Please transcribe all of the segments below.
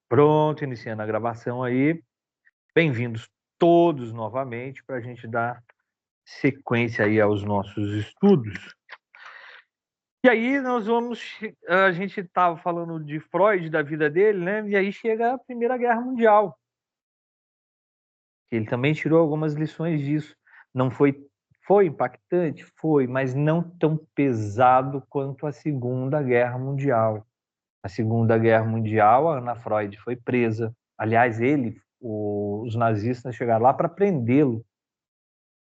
Pronto, iniciando a gravação aí. Bem-vindos todos novamente para a gente dar sequência aí aos nossos estudos. E aí a gente estava falando de Freud, da vida dele, né? E aí chega a Primeira Guerra Mundial. Ele também tirou algumas lições disso. Não foi impactante? Foi, mas não tão pesado quanto a Segunda Guerra Mundial. A Segunda Guerra Mundial, a Ana Freud foi presa. Aliás, os nazistas chegaram lá para prendê-lo,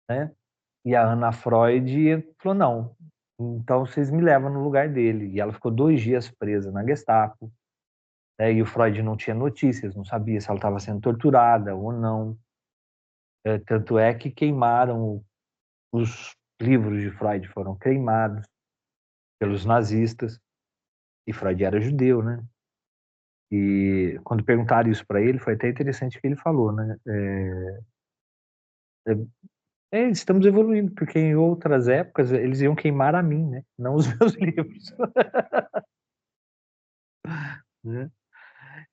né? E a Ana Freud falou, não, então vocês me levam no lugar dele. E ela ficou 2 dias presa na Gestapo, né? E o Freud não tinha notícias, não sabia se ela estava sendo torturada ou não. Tanto é que queimaram os livros de Freud, foram queimados pelos nazistas. E Freud era judeu, né? E quando perguntaram isso para ele, foi até interessante o que ele falou, né? Estamos evoluindo, porque em outras épocas eles iam queimar a mim, né? Não os meus livros. Né?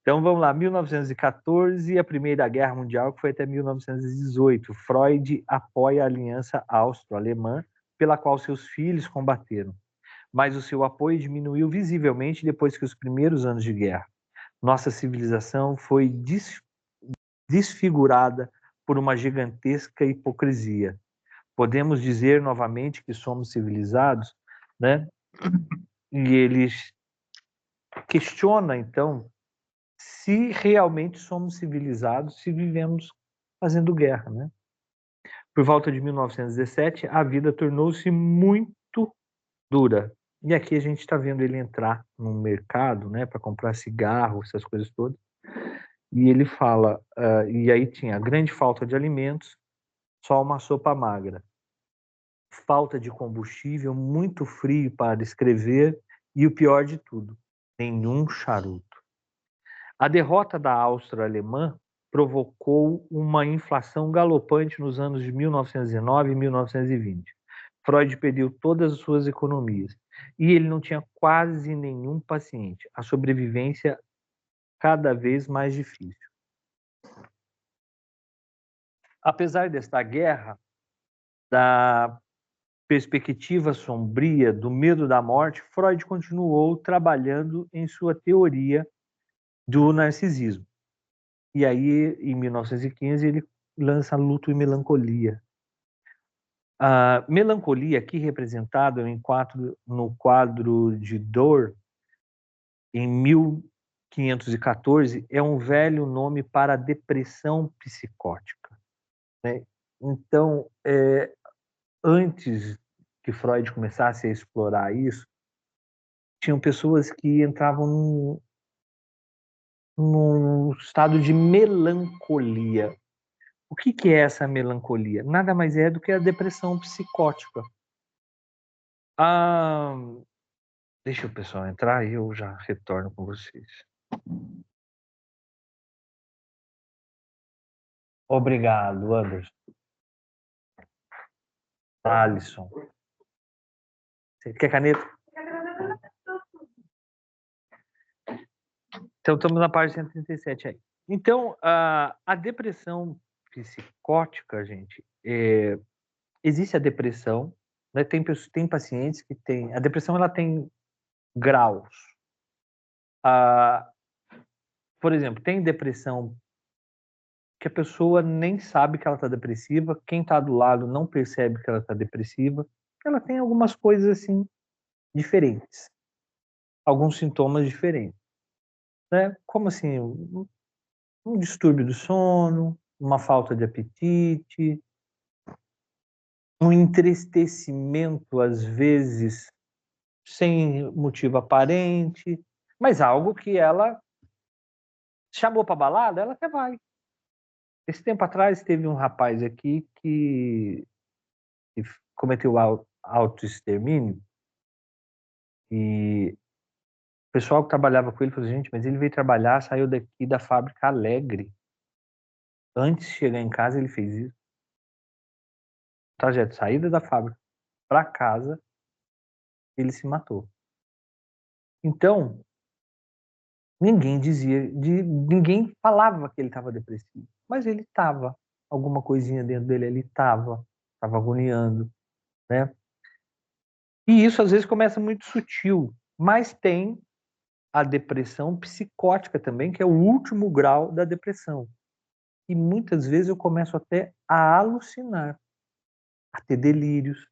Então vamos lá, 1914, a Primeira Guerra Mundial, que foi até 1918. Freud apoia a aliança austro-alemã, pela qual seus filhos combateram. Mas o seu apoio diminuiu visivelmente depois que os primeiros anos de guerra. Nossa civilização foi desfigurada por uma gigantesca hipocrisia. Podemos dizer novamente que somos civilizados, né? E eles questionam, então, se realmente somos civilizados se vivemos fazendo guerra, né? Por volta de 1917, a vida tornou-se muito dura. E aqui a gente está vendo ele entrar no mercado, né, para comprar cigarro, essas coisas todas. E ele fala, e aí tinha grande falta de alimentos, só uma sopa magra, falta de combustível, muito frio para escrever e o pior de tudo, nenhum charuto. A derrota da Áustria alemã provocou uma inflação galopante nos anos de 1909 e 1920. Freud perdeu todas as suas economias e ele não tinha quase nenhum paciente. A sobrevivência cada vez mais difícil. Apesar desta guerra, da perspectiva sombria, do medo da morte, Freud continuou trabalhando em sua teoria do narcisismo. E aí, em 1915, ele lança Luto e Melancolia. A melancolia, aqui representada no quadro de Dor, em 1514, é um velho nome para a depressão psicótica, né? Então, antes que Freud começasse a explorar isso, tinham pessoas que entravam num estado de melancolia. O que é essa melancolia? Nada mais é do que a depressão psicótica. Ah, deixa o pessoal entrar e eu já retorno com vocês. Obrigado, Anderson. Alisson. Você quer caneta? Então, estamos na página 137 aí. Então, a depressão psicótica, gente, existe a depressão, né? Tem pacientes que têm... A depressão, ela tem graus. Ah, por exemplo, tem depressão que a pessoa nem sabe que ela está depressiva, quem está do lado não percebe que ela está depressiva. Ela tem algumas coisas, assim, diferentes. Alguns sintomas diferentes, né? Como assim? Um distúrbio do sono, uma falta de apetite, um entristecimento, às vezes, sem motivo aparente, mas algo que ela chamou para balada, ela até vai. Esse tempo atrás teve um rapaz aqui que cometeu autoextermínio e o pessoal que trabalhava com ele falou, gente, mas ele veio trabalhar, saiu daqui da fábrica alegre. Antes de chegar em casa, ele fez isso. Trajeto, saída da fábrica para casa, ele se matou. Então, ninguém falava que ele estava depressivo, mas ele estava, alguma coisinha dentro dele ele estava agoniando, né? E isso às vezes começa muito sutil, mas tem a depressão psicótica também, que é o último grau da depressão. E muitas vezes eu começo até a alucinar, a ter delírios,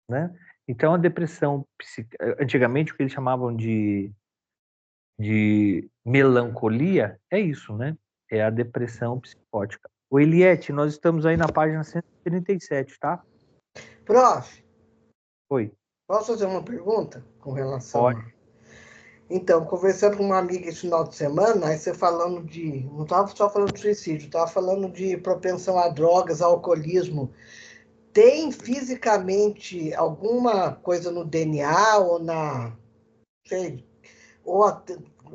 né? Então a depressão, antigamente o que eles chamavam de melancolia, é isso, né? É a depressão psicótica. O Eliette, nós estamos aí na página 137, tá? Prof, Oi. posso fazer uma pergunta com relação Pode. a... Então, conversando com uma amiga esse final de semana, aí você falando de... Não estava só falando de suicídio, estava falando de propensão a drogas, a alcoolismo. Tem fisicamente alguma coisa no DNA ou na... Sei, ou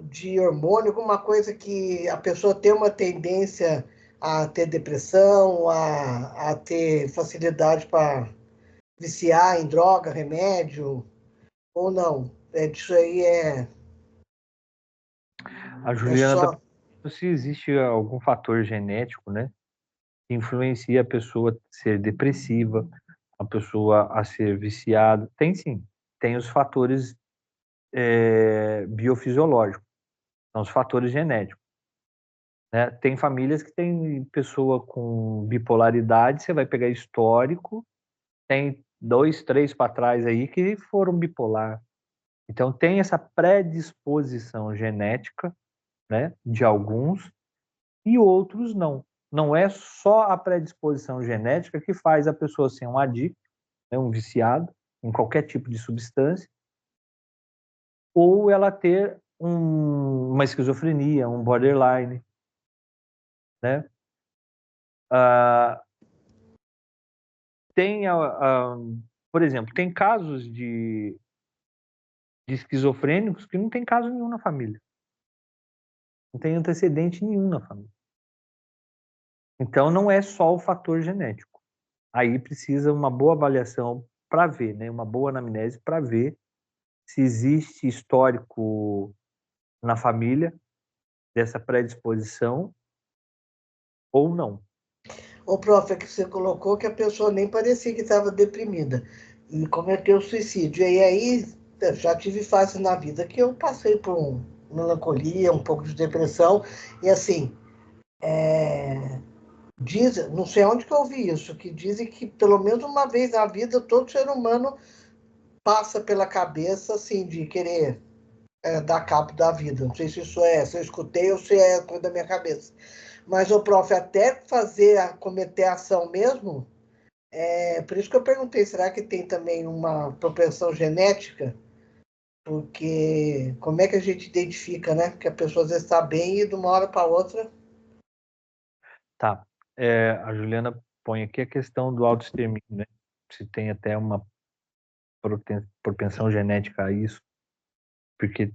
de hormônio, alguma coisa que a pessoa tem uma tendência a ter depressão, a ter facilidade para viciar em droga, remédio, ou não? Isso aí A é Juliana está só. perguntando se existe algum fator genético, né, que influencia a pessoa a ser depressiva, a pessoa a ser viciada. Tem sim, tem os fatores biofisiológicos, são os fatores genéticos. Né? Tem famílias que tem pessoa com bipolaridade, você vai pegar histórico, tem 2, 3 para trás aí que foram bipolar. Então tem essa predisposição genética, né, de alguns e outros não. Não é só a predisposição genética que faz a pessoa ser um adicto, né, um viciado em qualquer tipo de substância, ou ela ter uma esquizofrenia, um borderline, né? Ah, tem, por exemplo, tem casos de esquizofrênicos que não tem caso nenhum na família, não tem antecedente nenhum na família. Então não é só o fator genético. Aí precisa uma boa avaliação para ver, né? Uma boa anamnese para ver se existe histórico na família dessa predisposição ou não. O prof, é que você colocou que a pessoa nem parecia que estava deprimida e cometeu suicídio. E aí, eu já tive fases na vida que eu passei por melancolia, um pouco de depressão, e assim, não sei onde que eu ouvi isso, que dizem que pelo menos uma vez na vida todo ser humano passa pela cabeça assim de querer dar cabo da vida. Não sei se eu escutei ou se é coisa da minha cabeça. Mas o prof, até cometer a ação mesmo, por isso que eu perguntei, será que tem também uma propensão genética? Porque como é que a gente identifica, né? Que a pessoa às vezes está bem e de uma hora para outra. Tá. A Juliana põe aqui a questão do autoextermínio, né? Se tem até uma propensão genética a isso, porque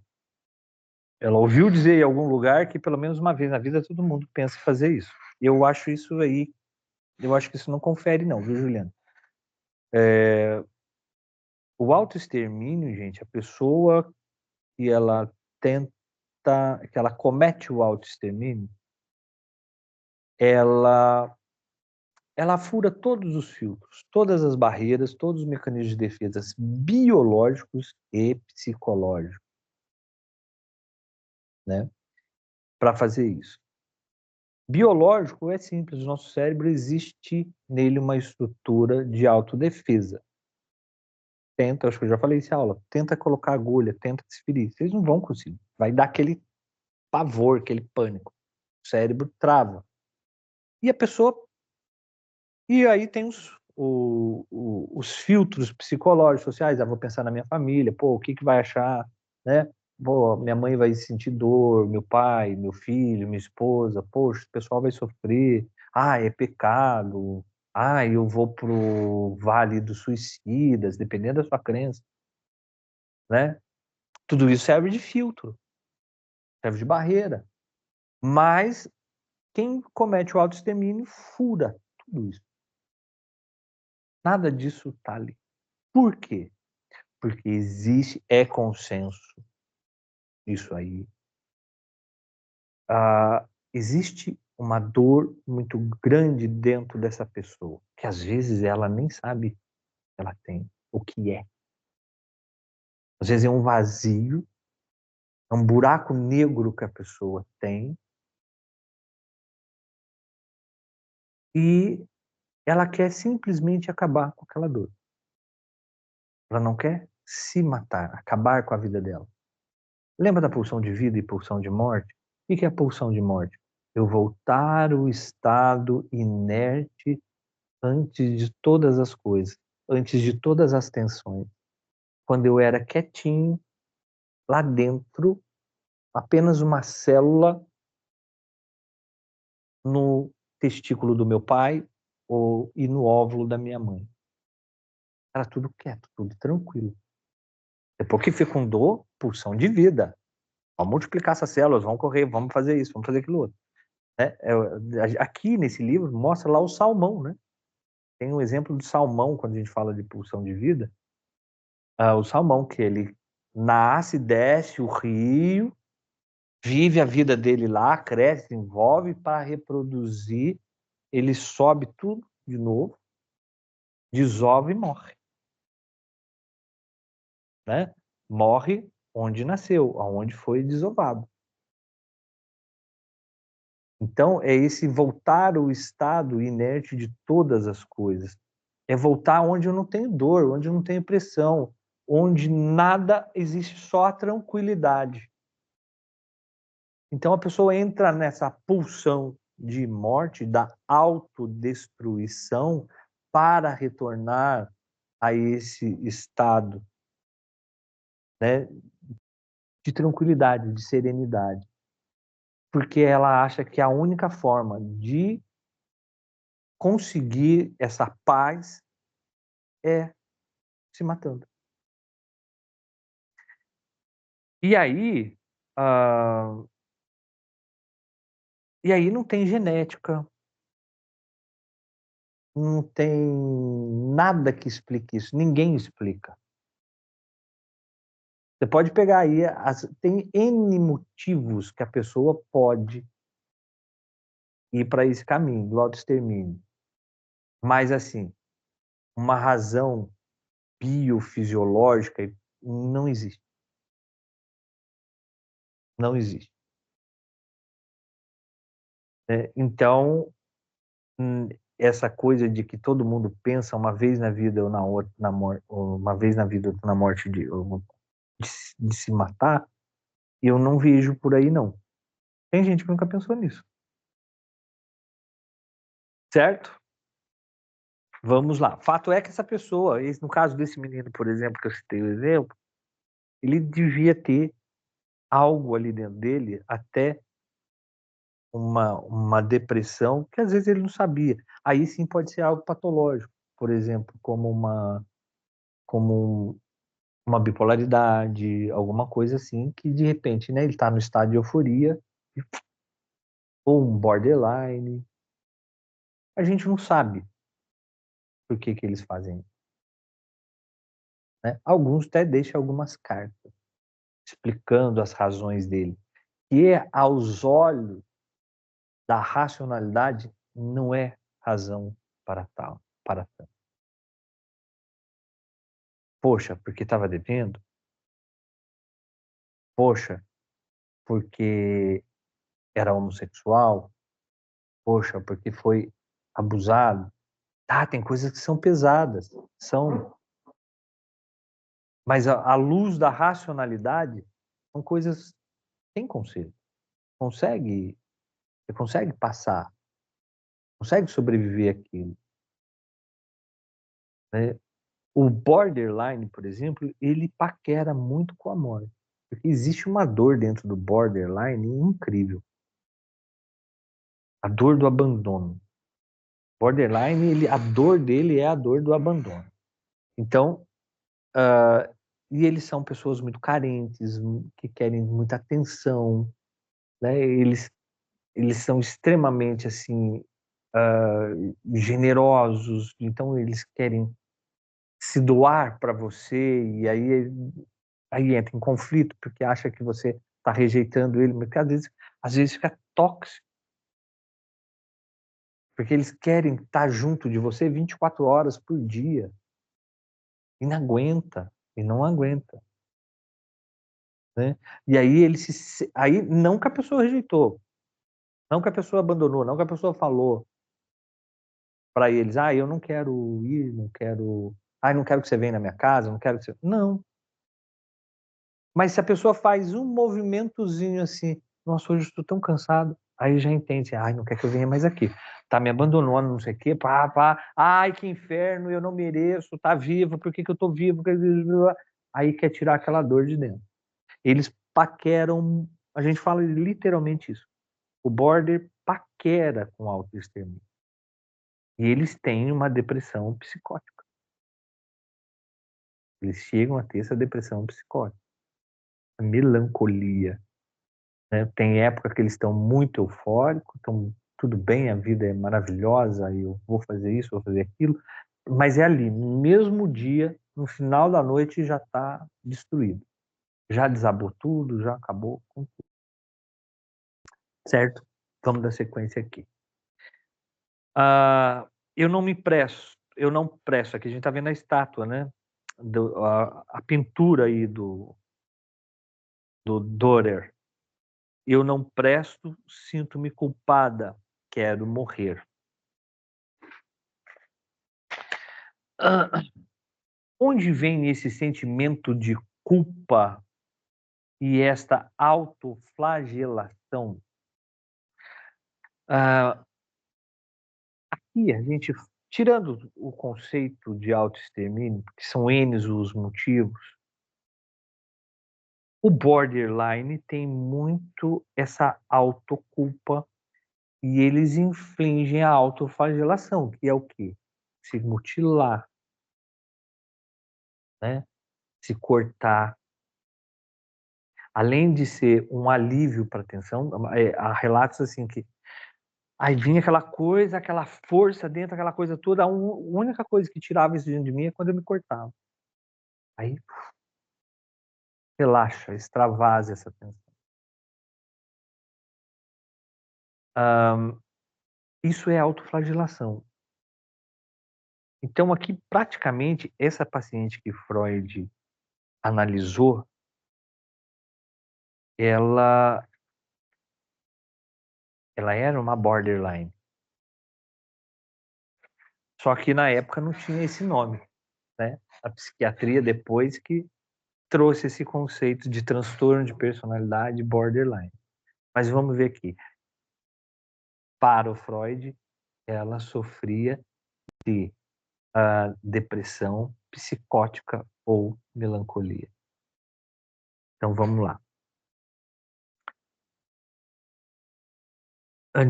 ela ouviu dizer em algum lugar que pelo menos uma vez na vida todo mundo pensa em fazer isso. E eu acho isso aí, eu acho que isso não confere não, viu, Juliana? O autoextermínio, gente, a pessoa que ela tenta, que ela comete o autoextermínio, ela ela fura todos os filtros, todas as barreiras, todos os mecanismos de defesa biológicos e psicológicos, né, para fazer isso. Biológico é simples, o nosso cérebro existe nele uma estrutura de autodefesa. Tenta, acho que eu já falei isso em aula, tenta colocar agulha, tenta desferir, vocês não vão conseguir. Vai dar aquele pavor, aquele pânico. O cérebro trava. E a pessoa. E aí tem os filtros psicológicos, sociais. Ah, vou pensar na minha família, pô, o que, que vai achar, né? Pô, minha mãe vai sentir dor, meu pai, meu filho, minha esposa, poxa, o pessoal vai sofrer. Ah, é pecado. Ah, eu vou pro vale dos suicidas, dependendo da sua crença, né? Tudo isso serve de filtro, serve de barreira. Mas quem comete o autoextermínio fura tudo isso. Nada disso está ali. Por quê? Porque existe, é consenso, isso aí, existe uma dor muito grande dentro dessa pessoa, que às vezes ela nem sabe que ela tem, o que é. Às vezes é um vazio, é um buraco negro que a pessoa tem, e ela quer simplesmente acabar com aquela dor. Ela não quer se matar, acabar com a vida dela. Lembra da pulsão de vida e pulsão de morte? O que é a pulsão de morte? Eu voltar ao estado inerte antes de todas as coisas, antes de todas as tensões. Quando eu era quietinho, lá dentro, apenas uma célula no testículo do meu pai e no óvulo da minha mãe. Era tudo quieto, tudo tranquilo. Depois que fecundou, pulsão de vida. Vamos multiplicar essas células, vamos correr, vamos fazer isso, vamos fazer aquilo outro. Aqui nesse livro mostra lá o salmão, né? Tem um exemplo do salmão, quando a gente fala de pulsão de vida. O salmão, que ele nasce, desce o rio, vive a vida dele lá, cresce, desenvolve para reproduzir, ele sobe tudo de novo, desova e morre. Né? Morre onde nasceu, aonde foi desovado. Então, é esse voltar ao estado inerte de todas as coisas. É voltar onde eu não tenho dor, onde eu não tenho pressão, onde nada existe, só a tranquilidade. Então, a pessoa entra nessa pulsão de morte, da autodestruição, para retornar a esse estado, né, de tranquilidade, de serenidade. Porque ela acha que a única forma de conseguir essa paz é se matando. E aí, não tem genética, não tem nada que explique isso, ninguém explica. Você pode pegar aí, tem N motivos que a pessoa pode ir para esse caminho do autoextermínio. Mas, assim, uma razão biofisiológica não existe. Não existe. Então, essa coisa de que todo mundo pensa uma vez na vida ou na outra, uma vez na vida ou na morte de se matar, eu não vejo por aí, não. Tem gente que nunca pensou nisso. Certo? Vamos lá. Fato é que essa pessoa, no caso desse menino, por exemplo, que eu citei o exemplo, ele devia ter algo ali dentro dele, até uma depressão, que às vezes ele não sabia. Aí sim pode ser algo patológico, por exemplo, como uma bipolaridade, alguma coisa assim, que de repente, né, ele está no estado de euforia, ou um borderline. A gente não sabe por que eles fazem isso. Né? Alguns até deixam algumas cartas explicando as razões dele, que aos olhos da racionalidade não é razão para tal, para tanto. Poxa, porque estava devendo? Poxa, porque era homossexual? Poxa, porque foi abusado? Tá, tem coisas que são pesadas, são. Mas à luz da racionalidade, são coisas que têm conserto. Você consegue passar, consegue sobreviver àquilo. Né? O borderline, por exemplo, ele paquera muito com a morte. Porque existe uma dor dentro do borderline incrível. A dor do abandono. Borderline, a dor dele é a dor do abandono. Então, e eles são pessoas muito carentes, que querem muita atenção, né? Eles são extremamente, assim, generosos, então eles querem se doar para você, e aí entra em conflito, porque acha que você está rejeitando ele, mas às vezes fica tóxico. Porque eles querem estar junto de você 24 horas por dia. E não aguenta. E não aguenta. Né? E aí aí não que a pessoa rejeitou. Não que a pessoa abandonou. Não que a pessoa falou para eles, eu não quero ir, não quero... não quero que você venha na minha casa, não quero que você... Não. Mas se a pessoa faz um movimentozinho assim, nossa, hoje eu estou tão cansado, aí já entende, não quer que eu venha mais aqui. Tá me abandonando, não sei o quê, ai, que inferno, eu não mereço, tá vivo, por que que eu tô vivo? Aí quer tirar aquela dor de dentro. Eles paqueram, a gente fala literalmente isso. O border paquera com autoextermínio. E eles têm uma depressão psicótica. Eles chegam a ter essa depressão psicótica. A melancolia. Né? Tem época que eles estão muito eufóricos, estão tudo bem, a vida é maravilhosa, eu vou fazer isso, vou fazer aquilo, mas é ali, no mesmo dia, no final da noite, já está destruído. Já desabou tudo, já acabou com tudo. Certo? Vamos dar sequência aqui. Eu não presto, aqui a gente está vendo a estátua, né? A pintura aí do Dürer. Eu não presto, sinto-me culpada, quero morrer. Onde vem esse sentimento de culpa e esta autoflagelação? Aqui a gente, tirando o conceito de autoextermínio, que são N os motivos, o borderline tem muito essa autoculpa e eles infligem a autoflagelação, que é o quê? Se mutilar, né? Se cortar. Além de ser um alívio para a tensão, há relatos assim que aí vinha aquela coisa, aquela força dentro, aquela coisa toda, a única coisa que tirava isso de mim é quando eu me cortava. Aí relaxa, extravasa essa tensão. Isso é autoflagelação. Então aqui, praticamente, essa paciente que Freud analisou, ela era uma borderline. Só que na época não tinha esse nome, né? A psiquiatria depois que trouxe esse conceito de transtorno de personalidade borderline. Mas vamos ver aqui. Para o Freud, ela sofria de depressão psicótica ou melancolia. Então vamos lá.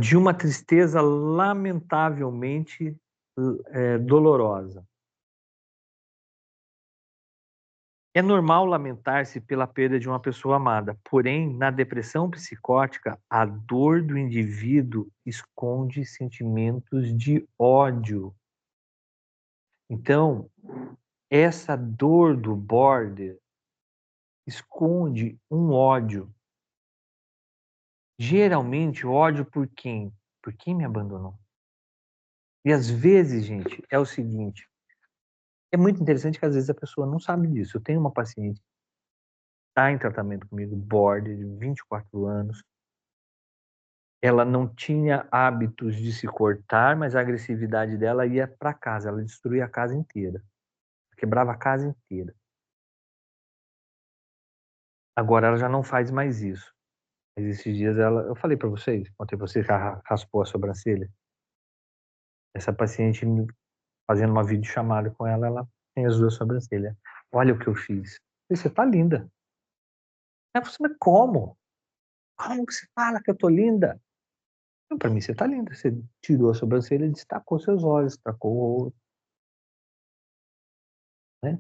De uma tristeza lamentavelmente dolorosa. É normal lamentar-se pela perda de uma pessoa amada, porém, na depressão psicótica, a dor do indivíduo esconde sentimentos de ódio. Então, essa dor do border esconde um ódio. Geralmente, ódio por quem? Por quem me abandonou. E às vezes, gente, é o seguinte, é muito interessante que às vezes a pessoa não sabe disso. Eu tenho uma paciente que está em tratamento comigo, border, de 24 anos. Ela não tinha hábitos de se cortar, mas a agressividade dela ia para casa, ela destruía a casa inteira. Quebrava a casa inteira. Agora ela já não faz mais isso. Mas esses dias eu falei para vocês, contei para vocês que ela raspou a sobrancelha. Essa paciente, fazendo uma videochamada com ela, ela tem as duas sobrancelhas. Olha o que eu fiz. Você tá linda. Você, mas como? Como que você fala que eu tô linda? Para mim você tá linda. Você tirou a sobrancelha e destacou seus olhos, destacou o rosto. Né?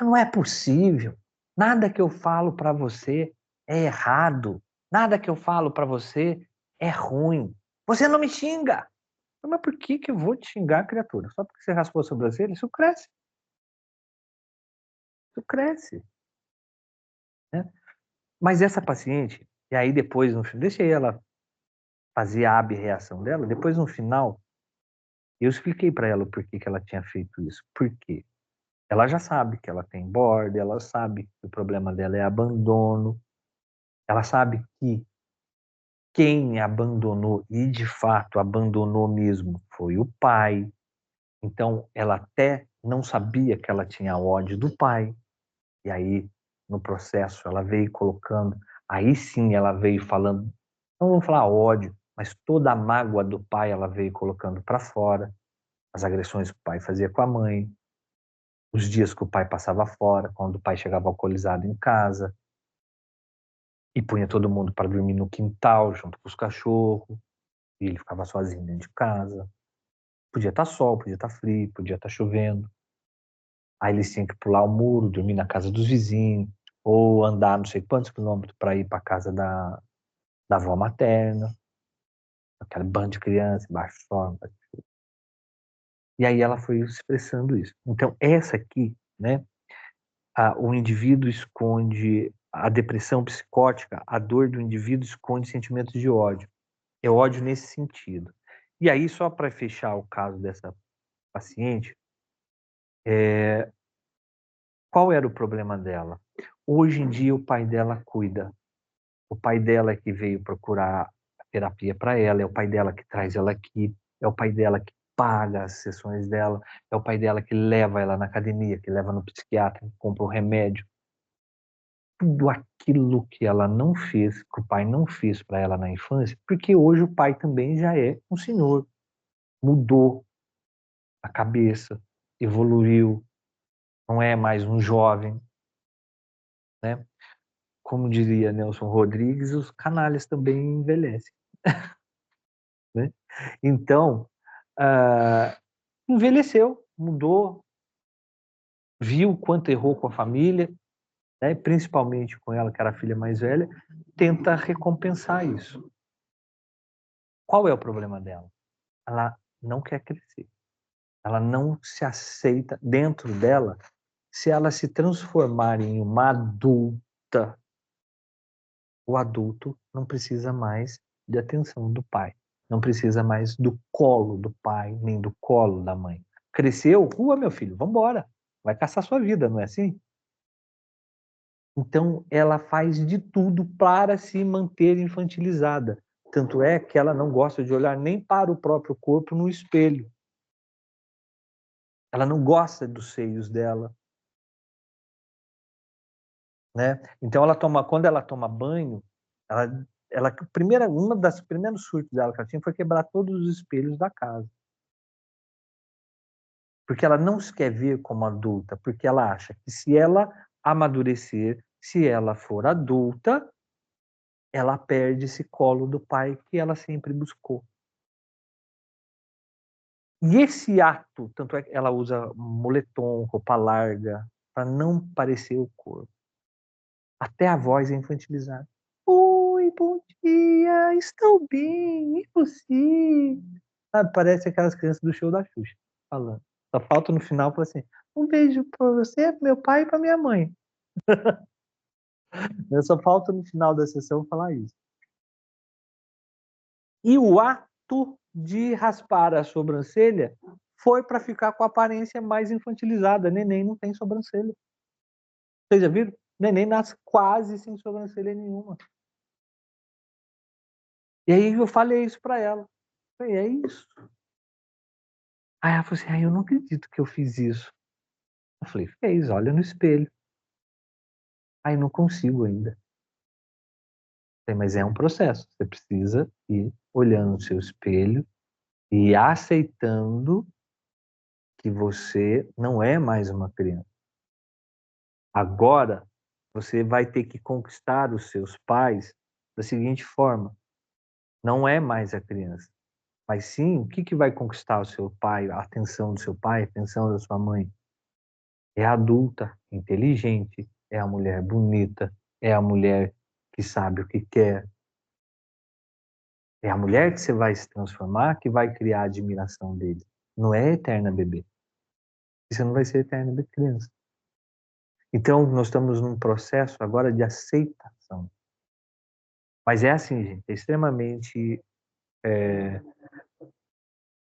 Não é possível. Nada que eu falo para você é errado. Nada que eu falo para você é ruim. Você não me xinga. Mas por que eu vou te xingar, criatura? Só porque você raspou a sobrancelha? Isso cresce. Isso cresce. Né? Mas essa paciente, e aí depois, deixei ela fazer a reação dela, depois no final, eu expliquei para ela o porquê que ela tinha feito isso. Por quê? Ela já sabe que ela tem border, ela sabe que o problema dela é abandono, ela sabe que quem abandonou, e de fato abandonou mesmo, foi o pai. Então, ela até não sabia que ela tinha ódio do pai. E aí, no processo, ela veio colocando, aí sim ela veio falando, não vou falar ódio, mas toda a mágoa do pai ela veio colocando para fora, as agressões que o pai fazia com a mãe, os dias que o pai passava fora, quando o pai chegava alcoolizado em casa, e punha todo mundo para dormir no quintal, junto com os cachorros, e ele ficava sozinho dentro de casa. Podia estar sol, podia estar frio, podia estar chovendo. Aí eles tinham que pular o muro, dormir na casa dos vizinhos, ou andar não sei quantos quilômetros para ir para a casa da avó materna, aquela bando de crianças, baixo som. E aí ela foi expressando isso. Então, essa aqui, né, o indivíduo esconde a depressão psicótica, a dor do indivíduo esconde sentimentos de ódio. É ódio nesse sentido. E aí, só para fechar o caso dessa paciente, qual era o problema dela? Hoje em dia, o pai dela cuida. O pai dela é que veio procurar terapia para ela, é o pai dela que traz ela aqui, é o pai dela que paga as sessões dela, é o pai dela que leva ela na academia, que leva no psiquiatra, que compra o remédio. Tudo aquilo que ela não fez, que o pai não fez para ela na infância, porque hoje o pai também já é um senhor, mudou a cabeça, evoluiu, não é mais um jovem, né? Como diria Nelson Rodrigues, os canalhas também envelhecem, né? Então, envelheceu, mudou, viu o quanto errou com a família, né? Principalmente com ela, que era a filha mais velha, tenta recompensar isso. Qual é o problema dela? Ela não quer crescer. Ela não se aceita dentro dela. Se ela se transformar em uma adulta, o adulto não precisa mais de atenção do pai. Não precisa mais do colo do pai, nem do colo da mãe. Cresceu? Rua, meu filho, vamos embora. Vai caçar sua vida, não é assim? Então, ela faz de tudo para se manter infantilizada. Tanto é que ela não gosta de olhar nem para o próprio corpo no espelho. Ela não gosta dos seios dela, né? Então, quando ela toma banho, uma das primeiros surtos dela que ela tinha foi quebrar todos os espelhos da casa. Porque ela não se quer ver como adulta, porque ela acha que se ela amadurecer, se ela for adulta, ela perde esse colo do pai que ela sempre buscou. E esse ato, tanto é que ela usa moletom, roupa larga, para não parecer o corpo. Até a voz é infantilizada. Oi, bom dia, estou bem, e você? Sabe, parece aquelas crianças do show da Xuxa, falando. Só falta no final falar assim, um beijo para você, pro meu pai e para minha mãe. Só falta no final da sessão falar isso. E o ato de raspar a sobrancelha foi para ficar com a aparência mais infantilizada. Neném não tem sobrancelha. Vocês já viram? Neném nasce quase sem sobrancelha nenhuma. E aí eu falei isso para ela. Falei, é isso. Aí ela falou assim, eu não acredito que eu fiz isso. Eu falei, fez, olha no espelho. Aí não consigo ainda. Falei, mas é um processo. Você precisa ir olhando no seu espelho e aceitando que você não é mais uma criança. Agora, você vai ter que conquistar os seus pais da seguinte forma: não é mais a criança, mas sim o que vai conquistar o seu pai, a atenção do seu pai, a atenção da sua mãe. É a adulta, inteligente, é a mulher bonita, é a mulher que sabe o que quer. É a mulher que você vai se transformar que vai criar a admiração dele. Não é eterna bebê. Você não vai ser eterna criança. Então, nós estamos num processo agora de aceitação. Mas é assim, gente, é extremamente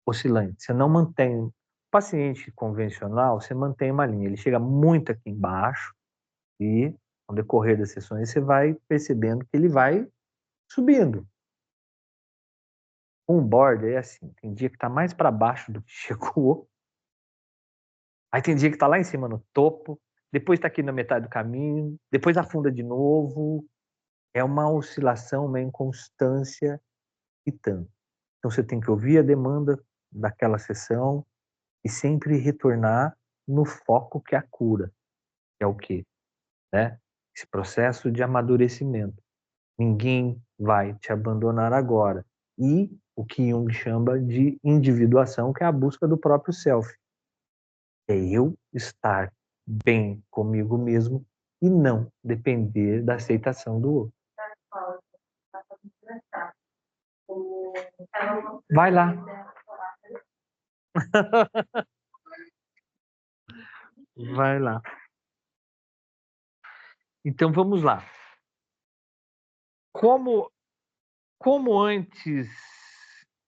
oscilante. Você não mantém... O paciente convencional, você mantém uma linha. Ele chega muito aqui embaixo e, no decorrer das sessões, você vai percebendo que ele vai subindo. Um border é assim, tem dia que está mais para baixo do que chegou, aí tem dia que está lá em cima no topo, depois está aqui na metade do caminho, depois afunda de novo. É uma oscilação, uma inconstância e tanto. Então você tem que ouvir a demanda daquela sessão e sempre retornar no foco que é a cura, que é o quê? Né? Esse processo de amadurecimento. Ninguém vai te abandonar agora. E o que Jung chama de individuação, que é a busca do próprio self. É eu estar bem comigo mesmo e não depender da aceitação do outro. Vai lá. Vai lá. Então vamos lá. Como antes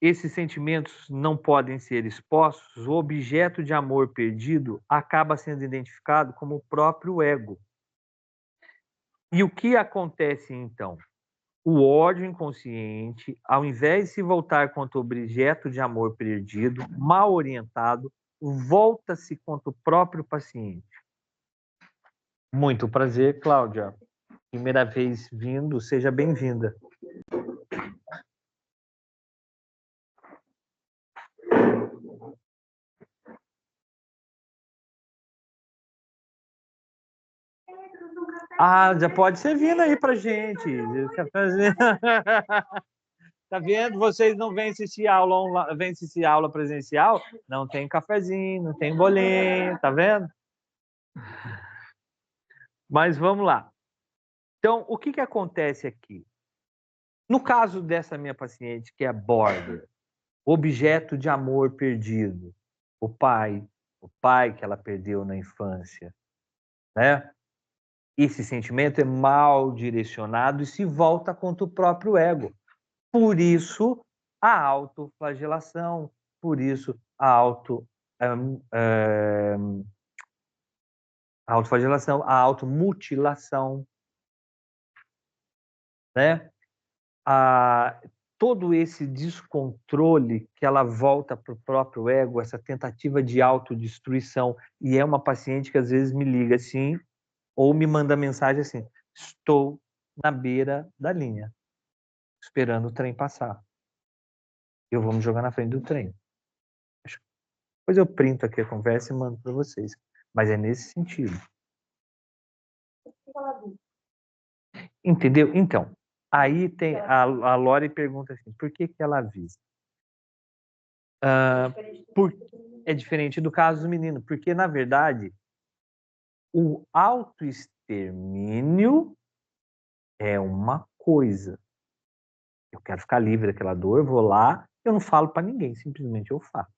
esses sentimentos não podem ser expostos, o objeto de amor perdido acaba sendo identificado como o próprio ego. E o que acontece então? O ódio inconsciente, ao invés de se voltar contra o objeto de amor perdido, mal orientado, volta-se contra o próprio paciente. Muito prazer, Cláudia. Primeira vez vindo, seja bem-vinda. Ah, já pode ser vindo aí pra gente. Tá vendo? Vocês não vêm assistir aula vêm assistir aula presencial? Não tem cafezinho, não tem bolinho, tá vendo? Mas vamos lá. Então, o que acontece aqui? No caso dessa minha paciente, que é border, objeto de amor perdido, o pai que ela perdeu na infância, né? Esse sentimento é mal direcionado e se volta contra o próprio ego. Por isso, a autoflagelação, por isso, a autoflagelação, a automutilação, né? Todo esse descontrole que ela volta para o próprio ego, essa tentativa de autodestruição, e é uma paciente que às vezes me liga assim, ou me manda mensagem assim, estou na beira da linha, esperando o trem passar. Eu vou me jogar na frente do trem. Depois eu printo aqui a conversa e mando para vocês. Mas é nesse sentido. Entendeu? Então, aí tem a Lori pergunta assim, por que ela avisa? É diferente do caso do menino, porque, na verdade, o autoextermínio é uma coisa. Eu quero ficar livre daquela dor, eu vou lá, eu não falo para ninguém, simplesmente eu faço.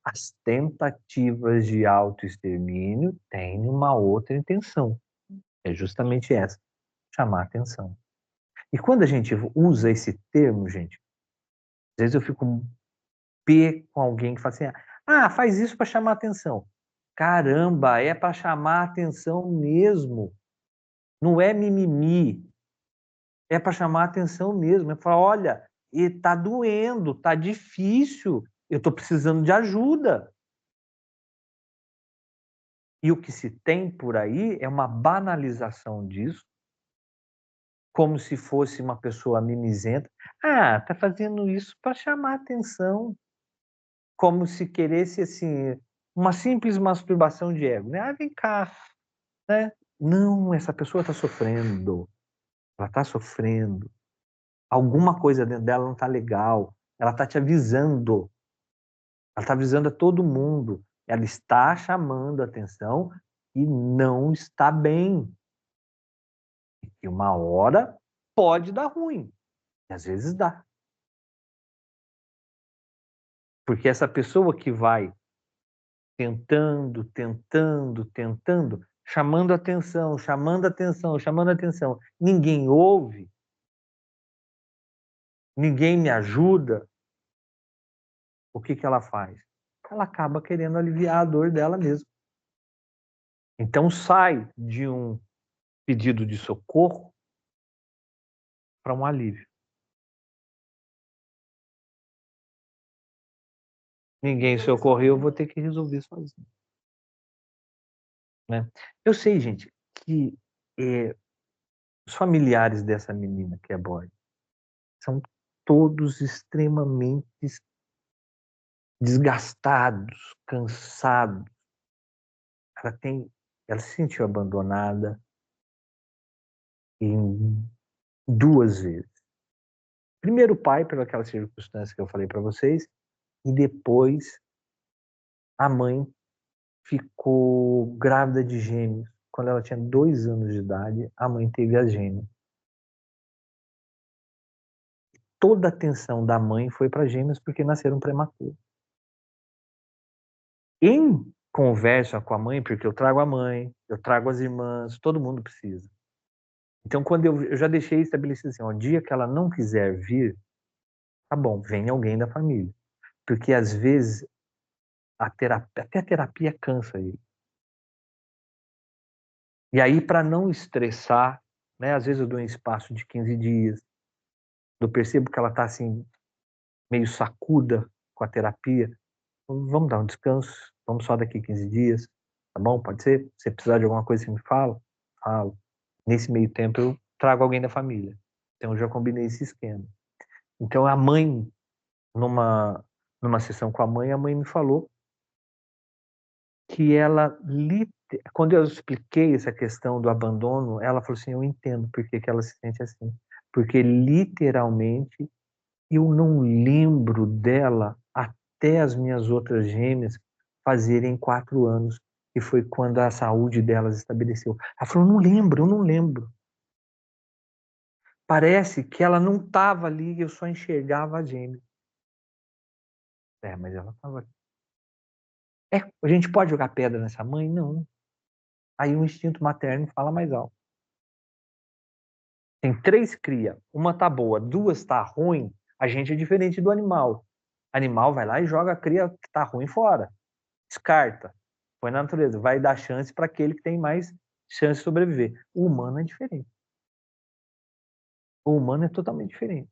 As tentativas de autoextermínio têm uma outra intenção. É justamente essa, chamar atenção. E quando a gente usa esse termo, gente, às vezes eu fico pé com alguém que fala assim, faz isso para chamar atenção. Caramba, é para chamar atenção mesmo. Não é mimimi. É para chamar atenção mesmo. É falar, olha, está doendo, está difícil, eu estou precisando de ajuda. E o que se tem por aí é uma banalização disso, como se fosse uma pessoa mimizenta. Tá fazendo isso para chamar atenção. Como se queresse, assim, uma simples masturbação de ego, né? Vem cá, né? Não, essa pessoa está sofrendo. Ela está sofrendo. Alguma coisa dentro dela não está legal. Ela está te avisando. Ela está avisando a todo mundo. Ela está chamando a atenção e não está bem. E uma hora pode dar ruim. E às vezes dá. Porque essa pessoa que vai tentando, chamando atenção, chamando atenção, chamando atenção. Ninguém ouve, ninguém me ajuda. O que ela faz? Ela acaba querendo aliviar a dor dela mesma. Então sai de um pedido de socorro para um alívio. Ninguém socorreu, eu vou ter que resolver sozinho. Né? Eu sei, gente, que os familiares dessa menina que é boy são todos extremamente desgastados, cansados. Ela se sentiu abandonada em 2 vezes. Primeiro o pai, pela aquela circunstância que eu falei para vocês, e depois a mãe ficou grávida de gêmeos. Quando ela tinha 2 anos de idade, a mãe teve as gêmeas. Toda a atenção da mãe foi para gêmeas porque nasceram prematuros. Em conversa com a mãe, porque eu trago a mãe, eu trago as irmãs, todo mundo precisa. Então, quando eu já deixei estabelecido assim, o dia que ela não quiser vir, tá bom, vem alguém da família. Porque, às vezes, até a terapia cansa ele. E aí, para não estressar, né, às vezes eu dou um espaço de 15 dias, eu percebo que ela está assim, meio sacuda com a terapia, vamos dar um descanso, vamos só daqui 15 dias, tá bom? Pode ser? Se precisar de alguma coisa, você me fala? Falo. Nesse meio tempo, eu trago alguém da família. Então, eu já combinei esse esquema. Então, a mãe, numa sessão com a mãe me falou que ela, quando eu expliquei essa questão do abandono, ela falou assim, eu entendo por que ela se sente assim. Porque, literalmente, eu não lembro dela até as minhas outras gêmeas fazerem 4 anos, que foi quando a saúde delas estabeleceu. Ela falou, eu não lembro. Parece que ela não estava ali, eu só enxergava a gêmea. Mas ela estava ali. A gente pode jogar pedra nessa mãe? Não. Aí o instinto materno fala mais alto. Tem 3 cria, uma tá boa, 2 tá ruim, a gente é diferente do animal. O animal vai lá e joga a cria que tá ruim fora. Descarta. Põe na natureza. Vai dar chance para aquele que tem mais chance de sobreviver. O humano é diferente. O humano é totalmente diferente.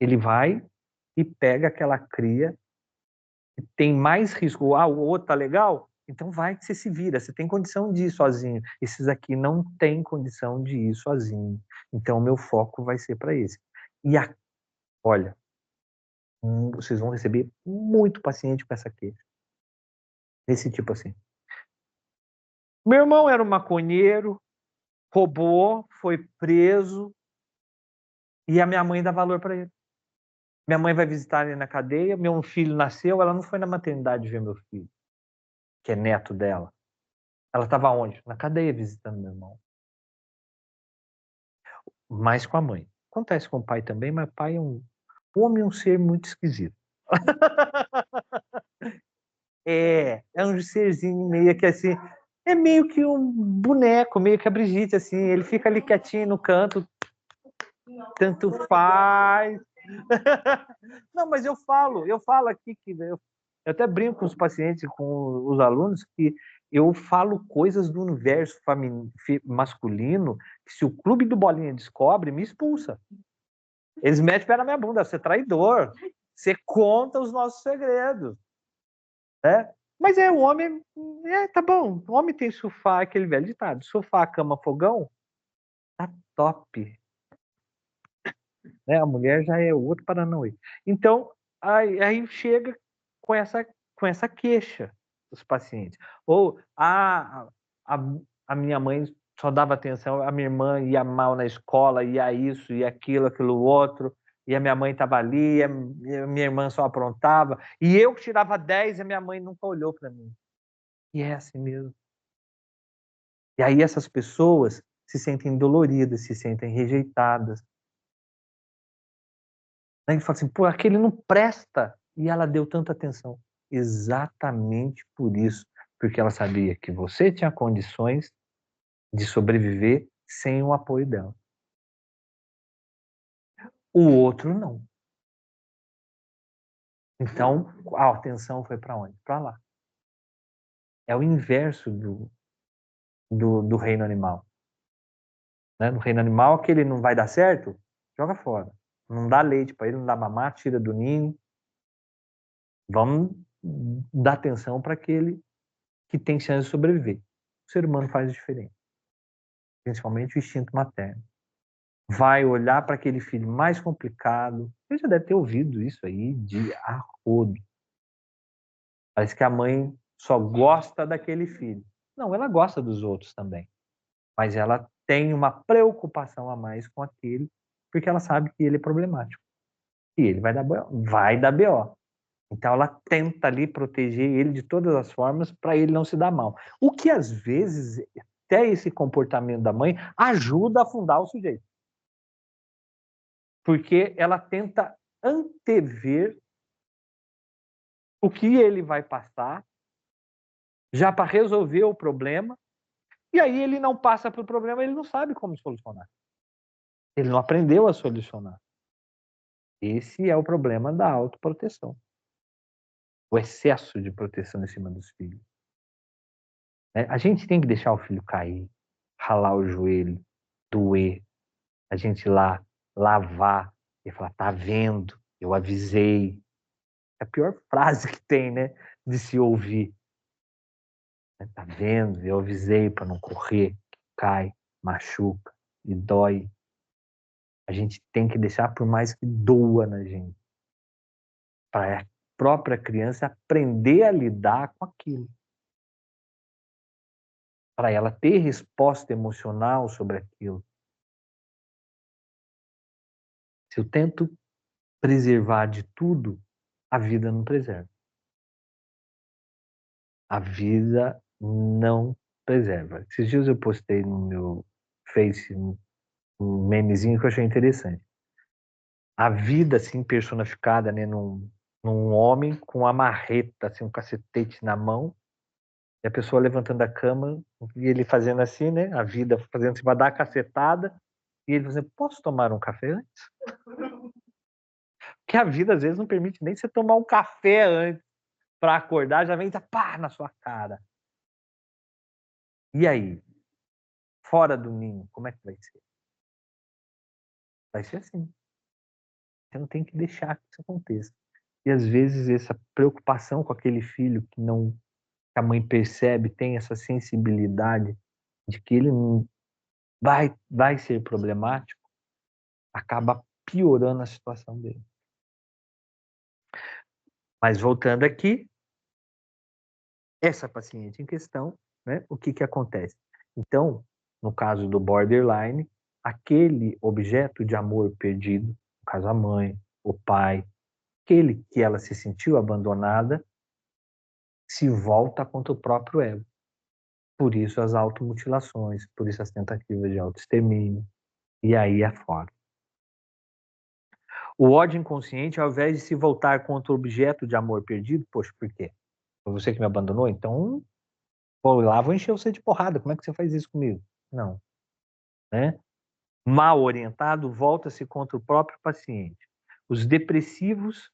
Ele vai e pega aquela cria que tem mais risco. O outro tá legal? Então vai que você se vira. Você tem condição de ir sozinho. Esses aqui não têm condição de ir sozinho. Então o meu foco vai ser para esse. Olha, vocês vão receber muito paciente com essa queixa. Desse tipo assim. Meu irmão era um maconheiro, roubou, foi preso, e a minha mãe dá valor para ele. Minha mãe vai visitar ele na cadeia, meu filho nasceu, ela não foi na maternidade ver meu filho, que é neto dela. Ela estava onde? Na cadeia visitando meu irmão. Mais com a mãe. Acontece com o pai também, mas o pai é um homem, um ser muito esquisito. É um serzinho meio que assim, é meio que um boneco, meio que a Brigitte, assim, ele fica ali quietinho no canto, tanto faz. Não, mas eu falo aqui que eu até brinco com os pacientes, com os alunos, que eu falo coisas do universo masculino que se o clube do Bolinha descobre, me expulsa. Eles metem o pé na minha bunda, você é traidor, você conta os nossos segredos. Né? Mas o homem, tá bom, o homem tem sofá, aquele velho ditado, sofá, cama, fogão, tá top. Né? A mulher já é outro paranauê. Então, aí chega com essa queixa dos pacientes. Ou a minha mãe só dava atenção, a minha irmã ia mal na escola, ia isso, ia aquilo outro, e a minha mãe estava ali, a minha irmã só aprontava, e eu que tirava 10 e a minha mãe nunca olhou para mim. E é assim mesmo. E aí essas pessoas se sentem doloridas, se sentem rejeitadas. Aí fala assim, pô, aquele não presta. E ela deu tanta atenção. Exatamente por isso. Porque ela sabia que você tinha condições de sobreviver sem o apoio dela. O outro não. Então, a atenção foi para onde? Para lá. É o inverso do reino animal. Né? No reino animal, aquele não vai dar certo, joga fora. Não dá leite para ele, não dá mamar, tira do ninho. Vamos dar atenção para aquele que tem chance de sobreviver. O ser humano faz diferente. Principalmente o instinto materno. Vai olhar para aquele filho mais complicado. Você já deve ter ouvido isso aí de arrodo. Parece que a mãe só gosta daquele filho. Não, ela gosta dos outros também. Mas ela tem uma preocupação a mais com aquele, porque ela sabe que ele é problemático. E ele vai dar BO. Vai dar BO. Então ela tenta ali proteger ele de todas as formas para ele não se dar mal. O que às vezes, até esse comportamento da mãe, ajuda a afundar o sujeito. Porque ela tenta antever o que ele vai passar, já para resolver o problema, e aí ele não passa pelo problema, ele não sabe como solucionar. Ele não aprendeu a solucionar. Esse é o problema da autoproteção. O excesso de proteção em cima dos filhos. A gente tem que deixar o filho cair, ralar o joelho, doer, a gente ir lá, lavar e falar, tá vendo, eu avisei. É a pior frase que tem, né, de se ouvir. Tá vendo, eu avisei para não correr, cai, machuca e dói. A gente tem que deixar, por mais que doa na gente, para a própria criança aprender a lidar com aquilo. Para ela ter resposta emocional sobre aquilo. Se eu tento preservar de tudo, a vida não preserva. A vida não preserva. Esses dias eu postei no meu Face um memezinho que eu achei interessante. A vida, assim, personificada, né, num homem com uma marreta, assim, um cacetete na mão, e a pessoa levantando a cama, e ele fazendo assim, né, a vida fazendo assim, vai dar a cacetada, e ele fazendo, posso tomar um café antes? Porque a vida, às vezes, não permite nem você tomar um café antes para acordar, já vem pá na sua cara. E aí? Fora do ninho, como é que vai ser? Vai ser assim. Você não tem que deixar que isso aconteça. E às vezes essa preocupação com aquele filho que não, que a mãe percebe, tem essa sensibilidade de que ele vai ser problemático, acaba piorando a situação dele. Mas voltando aqui, essa paciente em questão, né, o que acontece? Então, no caso do borderline, aquele objeto de amor perdido, no caso a mãe, o pai, aquele que ela se sentiu abandonada, se volta contra o próprio ego. Por isso as automutilações, por isso as tentativas de autoextermínio, e aí afora. O ódio inconsciente, ao invés de se voltar contra o objeto de amor perdido, poxa, por quê? Foi você que me abandonou? Então, pô, lá vou encher você de porrada, como é que você faz isso comigo? Não. Né? Mal orientado, volta-se contra o próprio paciente. Os depressivos,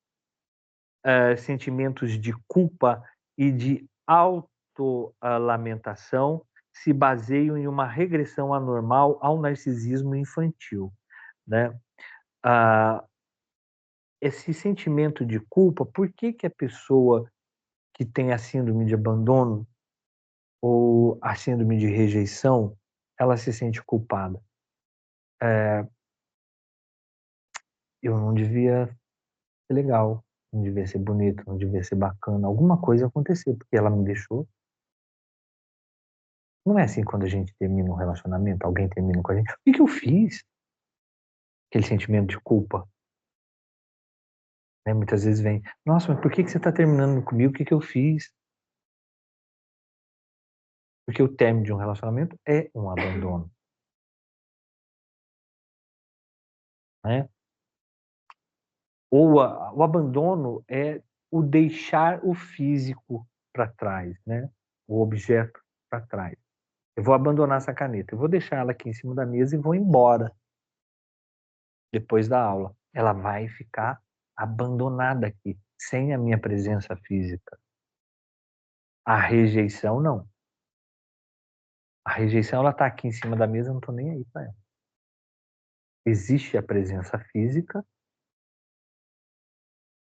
sentimentos de culpa e de autolamentação se baseiam em uma regressão anormal ao narcisismo infantil. Né? Esse sentimento de culpa, por que a pessoa que tem a síndrome de abandono ou a síndrome de rejeição, ela se sente culpada? Eu não devia ser legal, não devia ser bonito, não devia ser bacana. Alguma coisa aconteceu, porque ela me deixou. Não é assim quando a gente termina um relacionamento, alguém termina com a gente. O que eu fiz? Aquele sentimento de culpa. Né? Muitas vezes vem, nossa, mas por que você está terminando comigo? O que eu fiz? Porque o término de um relacionamento é um abandono. Né? Ou o abandono é o deixar o físico para trás, né? o objeto para trás. Eu vou abandonar essa caneta, eu vou deixar ela aqui em cima da mesa e vou embora depois da aula. Ela vai ficar abandonada aqui, sem a minha presença física. A rejeição, não. A rejeição, ela está aqui em cima da mesa, eu não estou nem aí para ela. Existe a presença física,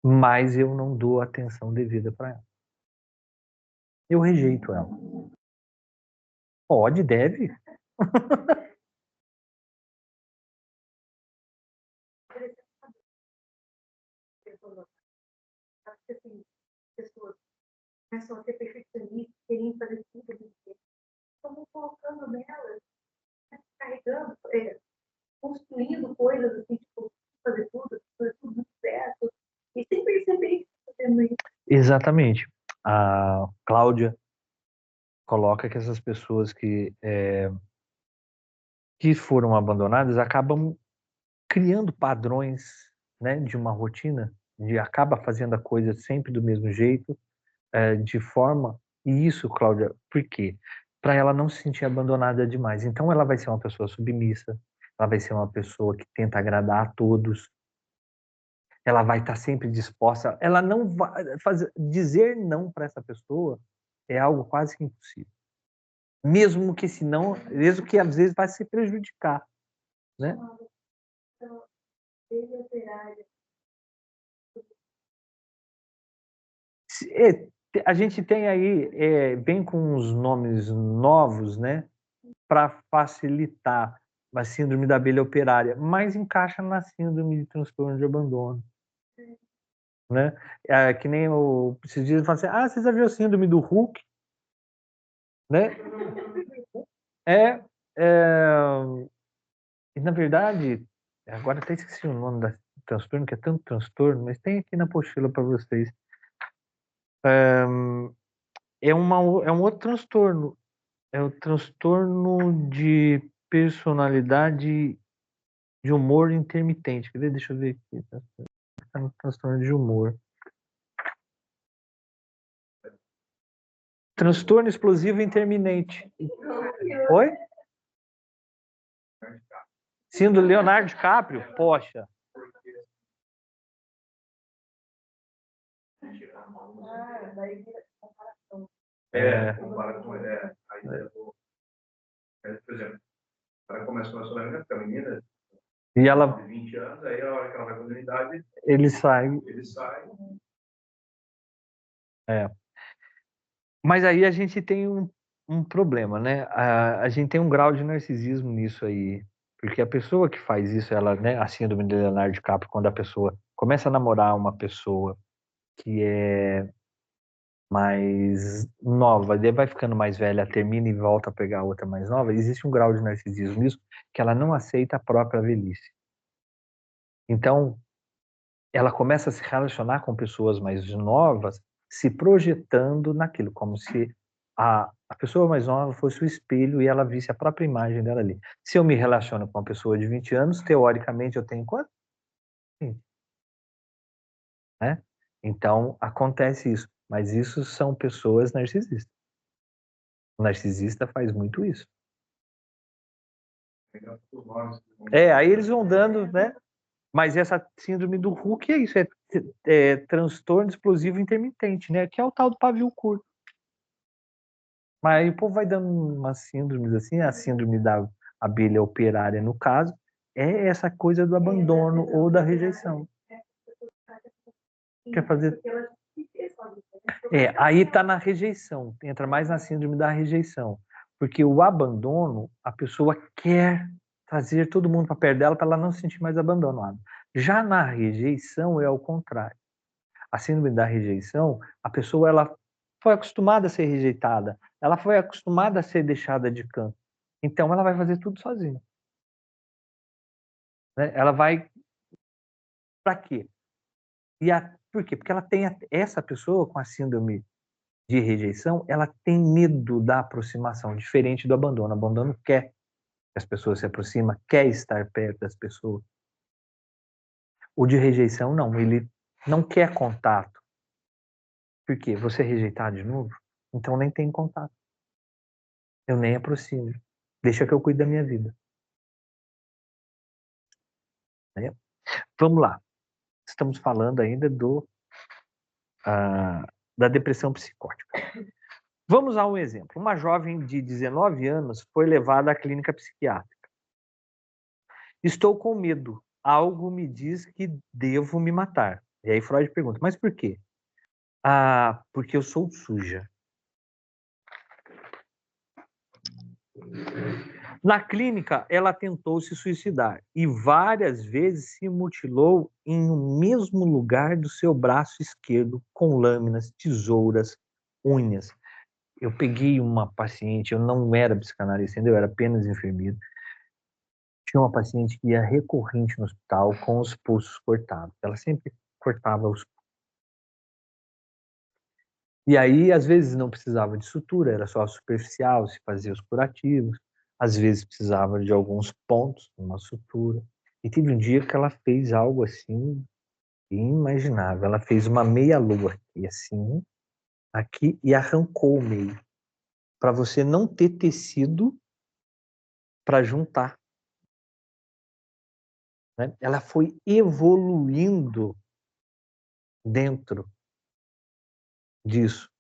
mas eu não dou atenção devida para ela. Eu rejeito ela. Pode, deve. Assim, pessoas começam a ser perfeccionistas, querem fazer tudo, estão colocando nelas, carregando, construindo coisas assim, tipo, fazer tudo muito certo, e sem perceber que está fazendo isso. Exatamente. A Cláudia coloca que essas pessoas que foram abandonadas acabam criando padrões, né, de uma rotina, de acaba fazendo a coisa sempre do mesmo jeito, de forma... E isso, Cláudia, por quê? Para ela não se sentir abandonada demais. Então ela vai ser uma pessoa submissa, ela vai ser uma pessoa que tenta agradar a todos, ela vai estar sempre disposta, ela não vai dizer não para essa pessoa é algo quase que impossível. Mesmo que mesmo que às vezes vai se prejudicar, né? A gente tem aí, vem com uns nomes novos, né, para facilitar a síndrome da abelha operária, mas encaixa na síndrome de transtorno de abandono, né? Que nem esses dias eu falei assim, você já viu a síndrome do Hulk, né? E na verdade, agora até esqueci o nome do transtorno, que é tanto transtorno, mas tem aqui na apostila para vocês. É um outro transtorno. É o transtorno de personalidade de humor intermitente. Quer ver? Deixa eu ver aqui. Tá no transtorno de humor. Transtorno explosivo intermitente. Oi? Síndrome do Leonardo DiCaprio? Poxa. Compara com a ideia. Por exemplo, ela começa com a sua a menina E ela... de 20 anos, aí a hora que ela vai com a unidade, ele sai. Mas aí a gente tem um problema, né? A gente tem um grau de narcisismo nisso aí. Porque a pessoa que faz isso, ela, né, a síndrome de Leonardo DiCaprio, quando a pessoa começa a namorar uma pessoa que é mais nova, daí vai ficando mais velha, termina e volta a pegar outra mais nova, existe um grau de narcisismo nisso que ela não aceita a própria velhice. Então, ela começa a se relacionar com pessoas mais novas, se projetando naquilo, como se a pessoa mais nova fosse o espelho e ela visse a própria imagem dela ali. Se eu me relaciono com uma pessoa de 20 anos, teoricamente eu tenho quanto? Sim. Né? Então, acontece isso. Mas isso são pessoas narcisistas. O narcisista faz muito isso. Aí eles vão dando, né? Mas essa síndrome do Hulk é isso, é transtorno explosivo intermitente, né? Que é o tal do pavio curto. Mas aí o povo vai dando umas síndromes assim, a síndrome da abelha operária, no caso, é essa coisa do abandono ou da rejeição. Quer fazer... aí está na rejeição, entra mais na síndrome da rejeição. Porque o abandono, a pessoa quer trazer todo mundo para perto dela para ela não se sentir mais abandonada. Já na rejeição é o contrário. A síndrome da rejeição, a pessoa ela foi acostumada a ser rejeitada, ela foi acostumada a ser deixada de canto. Então ela vai fazer tudo sozinha. Né? Ela vai... Para quê? Por quê? Porque ela tem essa pessoa com a síndrome de rejeição, ela tem medo da aproximação, diferente do abandono. O abandono quer que as pessoas se aproximem, quer estar perto das pessoas. O de rejeição, não. Ele não quer contato. Por quê? Você rejeitar de novo? Então nem tenho contato. Eu nem aproximo. Deixa que eu cuide da minha vida. Né? Vamos lá. Estamos falando ainda da depressão psicótica. Vamos a um exemplo. Uma jovem de 19 anos foi levada à clínica psiquiátrica. Estou com medo. Algo me diz que devo me matar. E aí Freud pergunta, mas por quê? Porque eu sou suja. Na clínica, ela tentou se suicidar e várias vezes se mutilou em um mesmo lugar do seu braço esquerdo, com lâminas, tesouras, unhas. Eu peguei uma paciente, eu não era psicanalista ainda, eu era apenas enfermeiro. Tinha uma paciente que ia recorrente no hospital com os pulsos cortados. Ela sempre cortava os pulsos. E aí, às vezes, não precisava de sutura, era só superficial, se fazia os curativos. Às vezes, precisava de alguns pontos, uma sutura. E teve um dia que ela fez algo assim, inimaginável. Ela fez uma meia-lua aqui, assim, aqui, e arrancou o meio. Para você não ter tecido para juntar. Né? Ela foi evoluindo dentro disso.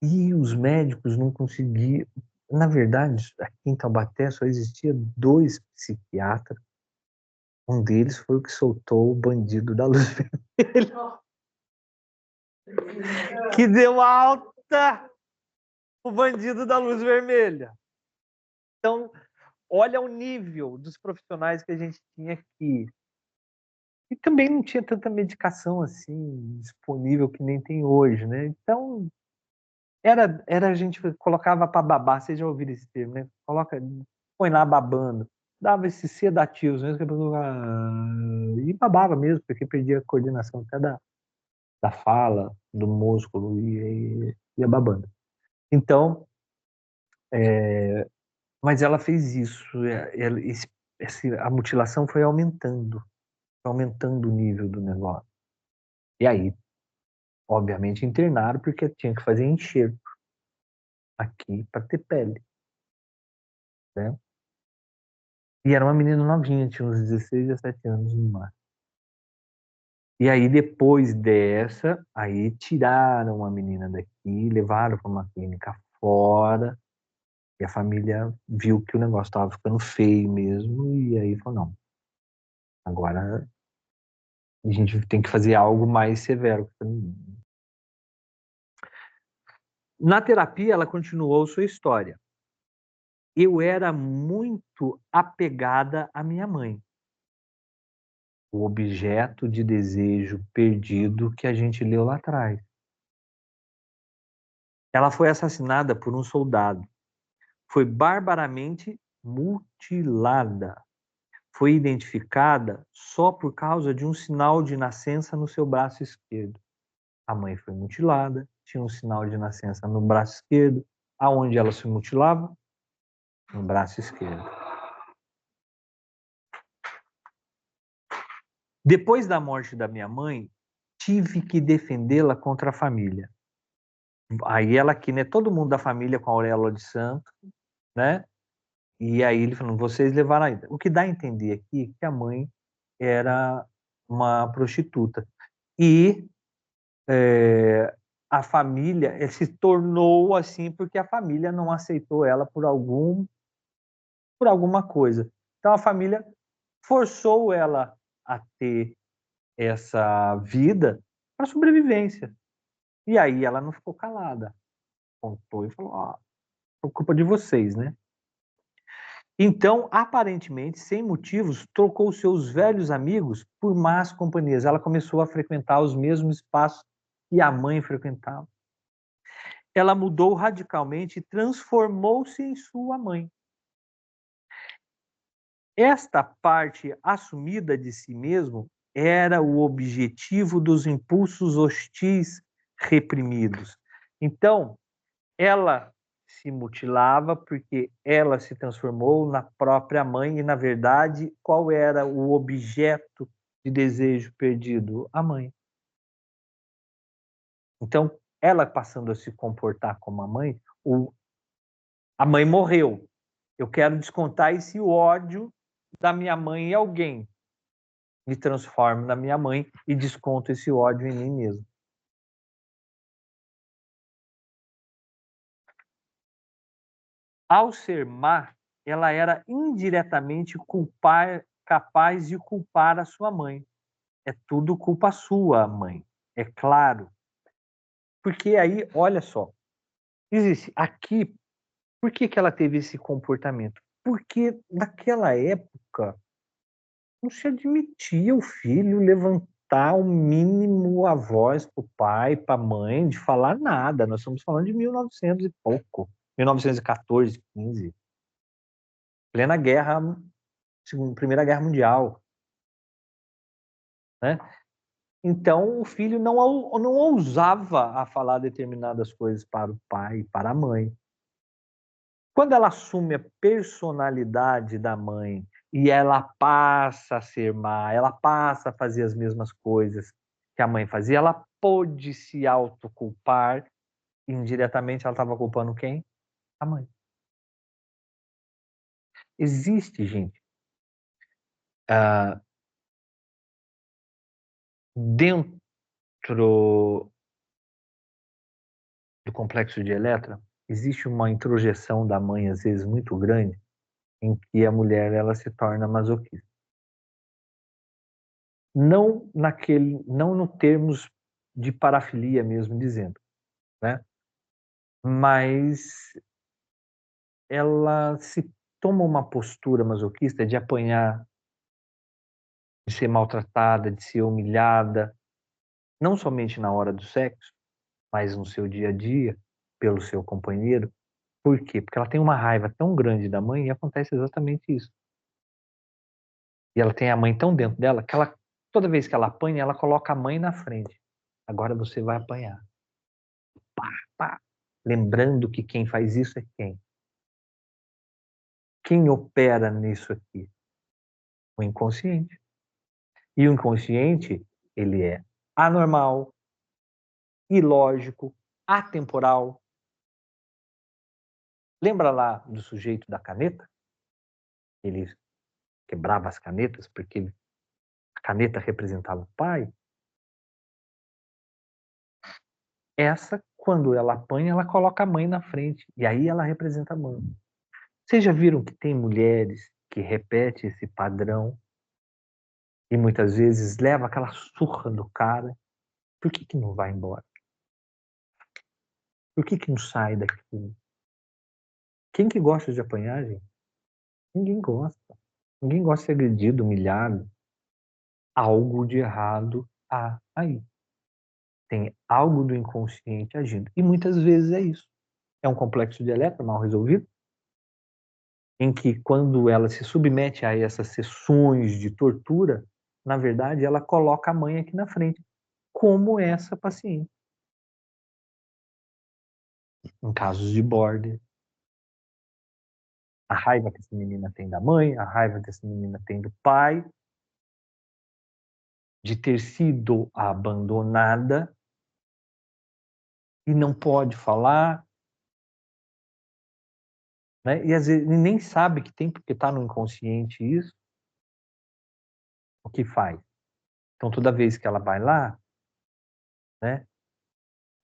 E os médicos não conseguiam. Na verdade, aqui em Taubaté só existia 2 psiquiatras. Um deles foi o que soltou o bandido da luz vermelha. Que deu alta o bandido da luz vermelha. Então, olha o nível dos profissionais que a gente tinha aqui. E também não tinha tanta medicação assim disponível que nem tem hoje, né? Então, a gente colocava para babar, vocês já ouviram esse termo, né? Põe lá babando. Dava esses sedativos mesmo, que a pessoa e babava mesmo, porque perdia a coordenação até da fala, do músculo, e ia babando. Então, mas ela fez isso, a mutilação foi aumentando o nível do negócio. E aí, obviamente, internaram, porque tinha que fazer enxerto aqui para ter pele, né? E era uma menina novinha, tinha uns 16, 17 anos no máximo. E aí, depois dessa, aí tiraram a menina daqui, levaram para uma clínica fora, e a família viu que o negócio estava ficando feio mesmo, e aí falou, não, agora a gente tem que fazer algo mais severo. Na terapia, ela continuou sua história. Eu era muito apegada à minha mãe. O objeto de desejo perdido que a gente leu lá atrás. Ela foi assassinada por um soldado. Foi barbaramente mutilada. Foi identificada só por causa de um sinal de nascença no seu braço esquerdo. A mãe foi mutilada, tinha um sinal de nascença no braço esquerdo. Aonde ela se mutilava? No braço esquerdo. Depois da morte da minha mãe, tive que defendê-la contra a família. Aí ela aqui, né? Todo mundo da família com a auréola de santo, né? E aí ele falando, vocês levaram aí. O que dá a entender aqui é que a mãe era uma prostituta. E a família se tornou assim porque a família não aceitou ela por alguma coisa. Então a família forçou ela a ter essa vida para sobrevivência. E aí ela não ficou calada. Contou e falou, por culpa de vocês, né? Então, aparentemente, sem motivos, trocou seus velhos amigos por más companhias. Ela começou a frequentar os mesmos espaços que a mãe frequentava. Ela mudou radicalmente e transformou-se em sua mãe. Esta parte assumida de si mesmo era o objetivo dos impulsos hostis reprimidos. Então, ela se mutilava porque ela se transformou na própria mãe e, na verdade, qual era o objeto de desejo perdido? A mãe. Então, ela passando a se comportar como a mãe, a mãe morreu. Eu quero descontar esse ódio da minha mãe em alguém. Me transformo na minha mãe e desconto esse ódio em mim mesmo. Ao ser má, ela era indiretamente capaz de culpar a sua mãe. É tudo culpa sua, mãe. É claro. Porque aí, olha só, existe aqui, por que ela teve esse comportamento? Porque naquela época não se admitia o filho levantar o mínimo a voz para o pai, para a mãe, de falar nada. Nós estamos falando de 1900 e pouco, 1914, 15, plena guerra, Primeira Guerra Mundial, né? Então o filho não ousava a falar determinadas coisas para o pai, para a mãe. Quando ela assume a personalidade da mãe e ela passa a ser má, ela passa a fazer as mesmas coisas que a mãe fazia, ela pôde se autoculpar. Indiretamente, ela estava culpando quem? A mãe. Existe, gente, dentro do complexo de Elétra, existe uma introjeção da mãe, às vezes, muito grande, em que a mulher ela se torna masoquista. Não no termos de parafilia mesmo dizendo, né? Mas ela se toma uma postura masoquista de apanhar, de ser maltratada, de ser humilhada, não somente na hora do sexo, mas no seu dia a dia, pelo seu companheiro. Por quê? Porque ela tem uma raiva tão grande da mãe e acontece exatamente isso. E ela tem a mãe tão dentro dela que toda vez que ela apanha, ela coloca a mãe na frente. Agora você vai apanhar. Pá, pá. Lembrando que quem faz isso é quem? Quem opera nisso aqui? O inconsciente. E o inconsciente, ele é anormal, ilógico, atemporal. Lembra lá do sujeito da caneta? Ele quebrava as canetas porque a caneta representava o pai. Essa, quando ela apanha, ela coloca a mãe na frente. E aí ela representa a mãe. Vocês já viram que tem mulheres que repetem esse padrão e muitas vezes leva aquela surra do cara? Por que não vai embora? Por que não sai daquilo? Quem que gosta de apanhar, gente? Ninguém gosta. Ninguém gosta de ser agredido, humilhado. Algo de errado há aí. Tem algo do inconsciente agindo. E muitas vezes é isso. É um complexo de Elétra mal resolvido, em que quando ela se submete a essas sessões de tortura, na verdade, ela coloca a mãe aqui na frente, como essa paciente. Em casos de border, a raiva que essa menina tem da mãe, a raiva que essa menina tem do pai, de ter sido abandonada e não pode falar, né? E às vezes nem sabe que tem, porque está no inconsciente isso. O que faz? Então, toda vez que ela vai lá, né,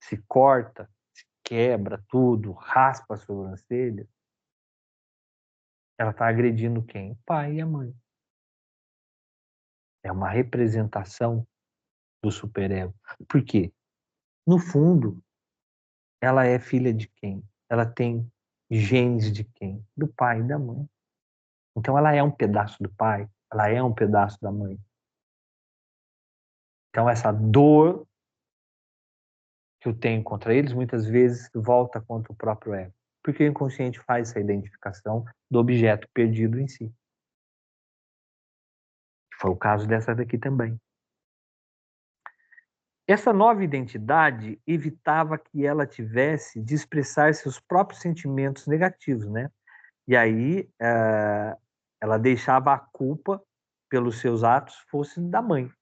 se corta, se quebra tudo, raspa a sobrancelha, ela está agredindo quem? O pai e a mãe. É uma representação do superego. Por quê? No fundo, ela é filha de quem? Ela tem genes de quem? Do pai e da mãe. Então, ela é um pedaço do pai, ela é um pedaço da mãe. Então, essa dor que eu tenho contra eles, muitas vezes volta contra o próprio ego. Porque o inconsciente faz essa identificação do objeto perdido em si. Foi o caso dessa daqui também. Essa nova identidade evitava que ela tivesse de expressar seus próprios sentimentos negativos, né? E aí ela deixava a culpa pelos seus atos fosse da mãe.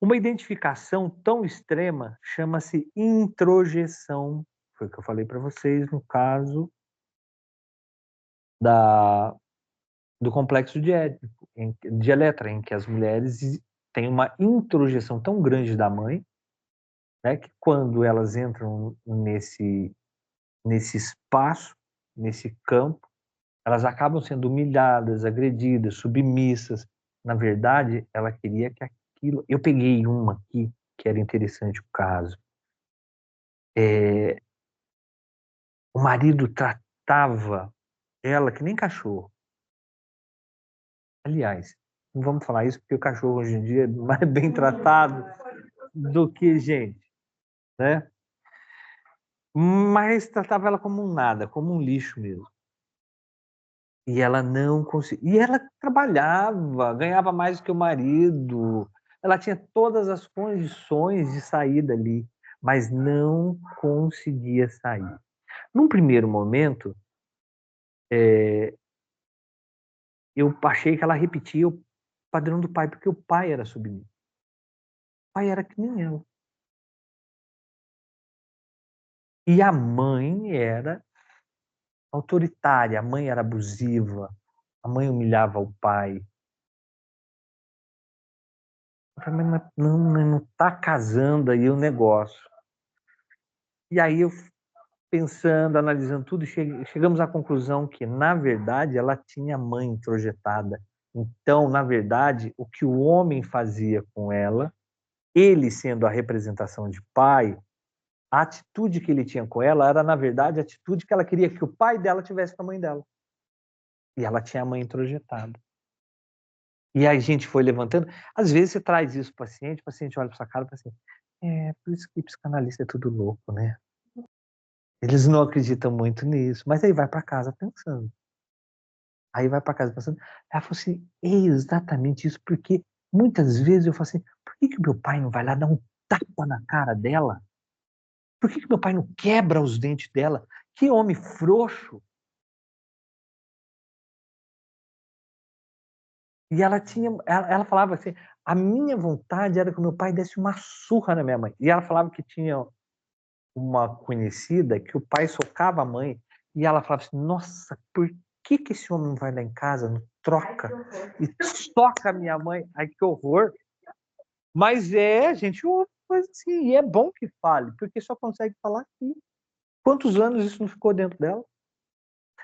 Uma identificação tão extrema chama-se introjeção. Foi o que eu falei para vocês no caso do complexo de Édipo, de Eletra, em que as mulheres têm uma introjeção tão grande da mãe, né, que quando elas entram nesse espaço, nesse campo, elas acabam sendo humilhadas, agredidas, submissas. Na verdade, ela queria que aquilo... Eu peguei uma aqui, que era interessante o caso. O marido tratava ela que nem cachorro. Aliás, não vamos falar isso porque o cachorro hoje em dia é mais bem tratado do que gente, né? Mas tratava ela como um nada, como um lixo mesmo. E ela não conseguia. E ela trabalhava, ganhava mais do que o marido. Ela tinha todas as condições de sair dali, mas não conseguia sair. Num primeiro momento, eu achei que ela repetia o padrão do pai, porque o pai era submisso. O pai era que nem ela. E a mãe era autoritária, a mãe era abusiva, a mãe humilhava o pai. Eu falei, mas não está casando aí o negócio. E aí eu, pensando, analisando tudo, chegamos à conclusão que, na verdade, ela tinha mãe introjetada. Então, na verdade, o que o homem fazia com ela, ele sendo a representação de pai, a atitude que ele tinha com ela era, na verdade, a atitude que ela queria que o pai dela tivesse com a mãe dela. E ela tinha a mãe introjetada. E aí a gente foi levantando. Às vezes você traz isso para o paciente olha para sua cara e fala assim, por isso que psicanalista é tudo louco, né? Eles não acreditam muito nisso. Mas aí vai para casa pensando. Ela falou assim, é exatamente isso, porque muitas vezes eu falo assim, por que meu pai não vai lá dar um tapa na cara dela? Por que meu pai não quebra os dentes dela? Que homem frouxo! E ela falava assim, a minha vontade era que o meu pai desse uma surra na minha mãe. E ela falava que tinha uma conhecida que o pai socava a mãe e ela falava assim, nossa, por que esse homem não vai lá em casa, não troca e soca a minha mãe? Ai, que horror! Mas gente, uma coisa assim, e é bom que fale, porque só consegue falar aqui. Quantos anos isso não ficou dentro dela?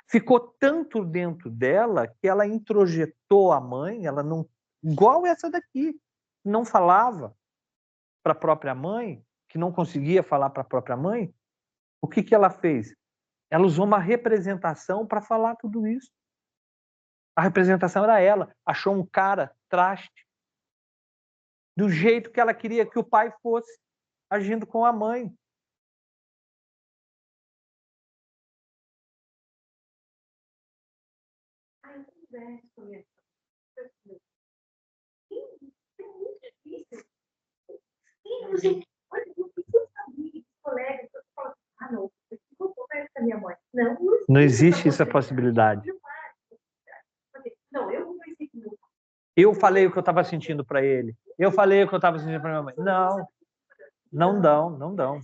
Ficou tanto dentro dela que ela introjetou a mãe, ela não, igual essa daqui, não falava para a própria mãe, que não conseguia falar para a própria mãe. O que ela fez? Ela usou uma representação para falar tudo isso. A representação era ela, achou um cara traste, do jeito que ela queria que o pai fosse, agindo com a mãe. Não existe essa possibilidade. Eu falei o que eu estava sentindo para ele. Eu falei o que eu estava sentindo para minha mãe. Não dão.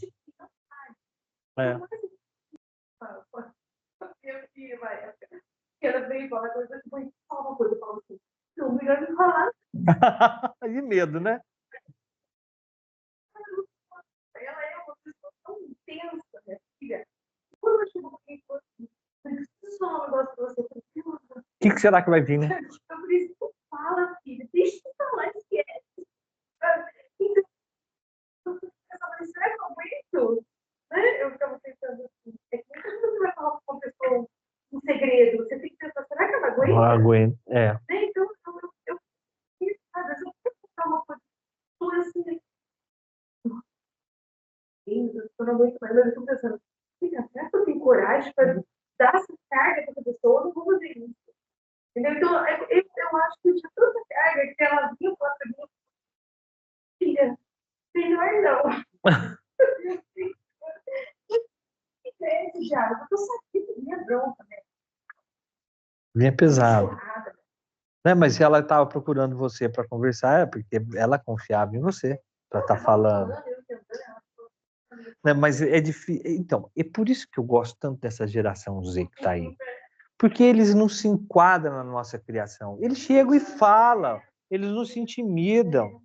É. E medo, né? Ela é uma pessoa tão intensa, minha filha. Quando eu chego aqui, eu preciso falar um negócio pra você. O que será que vai vir, né? Eu preciso falar, filha. Deixa eu falar que é. Então, será que eu aguento? Né? Eu ficava pensando assim, é que quando você vai falar com uma pessoa um segredo, você tem que pensar, será que ela aguenta? Não aguento, Né? Então, eu às vezes eu quero contar uma coisa assim, eu não aguento mais, mas eu estou pensando, será que eu tenho coragem para dar essa carga para essa pessoa? Eu não vou fazer isso. Entendeu? Então, eu acho que eu tinha tanta carga que ela vinha para mim, filha, melhor não. Já, eu tô sabendo, minha bronca, né? Vinha pesado. Né? Mas se ela estava procurando você para conversar, é porque ela confiava em você. para estar falando. Né, mas é difícil. Então, é por isso que eu gosto tanto dessa geração Z que está aí. Porque eles não se enquadram na nossa criação. Eles chegam e falam, eles não se intimidam.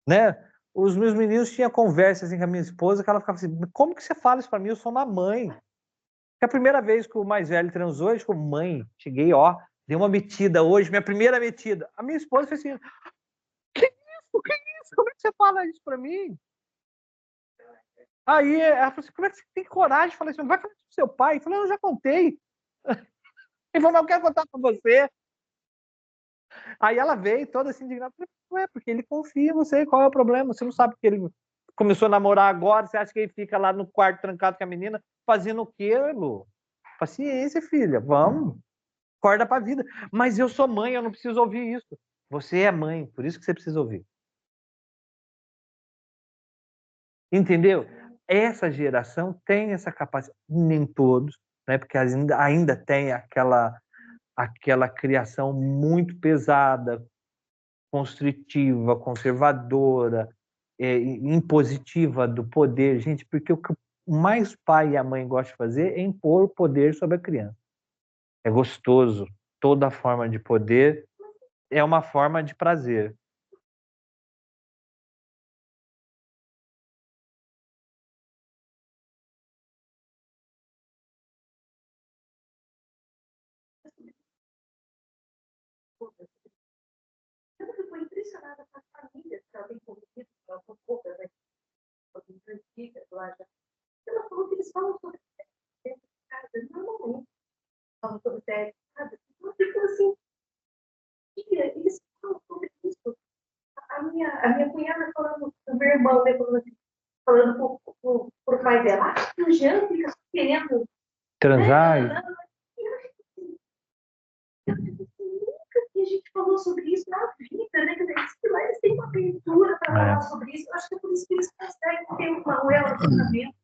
Né? Os meus meninos tinham conversas assim, com a minha esposa, que ela ficava assim, como que você fala isso para mim? Eu sou uma mãe. Que a primeira vez que o mais velho transou, ele ficou, mãe, cheguei, ó, dei uma metida hoje, minha primeira metida. A minha esposa fez assim, que isso? Que isso? Como é que você fala isso para mim? Aí ela falou assim, como é que você tem coragem de falar isso? Vai falar isso pro seu pai? Eu falei, eu já contei. Ele falou, mas eu quero contar para você. Aí ela veio toda assim, indignada. Ué, porque ele confia em você, qual é o problema? Você não sabe que ele começou a namorar agora, você acha que ele fica lá no quarto trancado com a menina fazendo o quê, Lu? Paciência, filha, vamos. Acorda pra vida. Mas eu sou mãe, eu não preciso ouvir isso. Você é mãe, por isso que você precisa ouvir. Entendeu? Essa geração tem essa capacidade, nem todos, né? Porque ainda tem aquela criação muito pesada, constritiva, conservadora, impositiva do poder. Gente, porque o que mais o pai e a mãe gostam de fazer é impor o poder sobre a criança. É gostoso. Toda forma de poder é uma forma de prazer. Eu fico impressionada com as famílias que ela tem convivido, ela são poucas, né? Antigas lá já. Ela falou que eles falam sobre sexo de casa, normalmente. Falam sobre sexo de casa. Então, eu fico assim, tia, eles falam sobre isso. A minha cunhada falando, o meu irmão, né, falando pro pai dela, que o Jean fica querendo Transar. né? Nunca que a gente falou sobre isso na vida, né? Quer dizer, lá eles têm uma abertura para falar sobre isso. Eu acho que é por isso que eles conseguem ter um relacionamento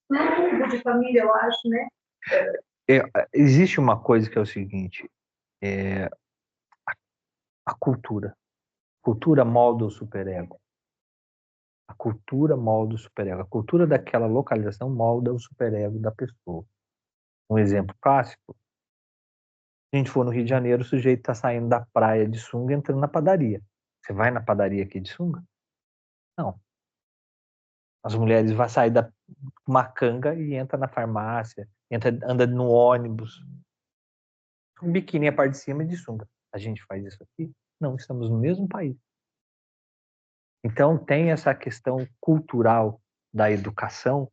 longo de família, eu acho, né? Existe uma coisa que é o seguinte, a cultura. A cultura molda o superego. A cultura molda o superego. A cultura daquela localização molda o superego da pessoa. Um exemplo clássico, se a gente for no Rio de Janeiro, o sujeito está saindo da praia de sunga e entrando na padaria. Você vai na padaria aqui de sunga? Não. As mulheres vão sair da macanga e entra na farmácia, anda no ônibus. Um biquíni a parte de cima e de sunga. A gente faz isso aqui? Não, estamos no mesmo país. Então tem essa questão cultural da educação,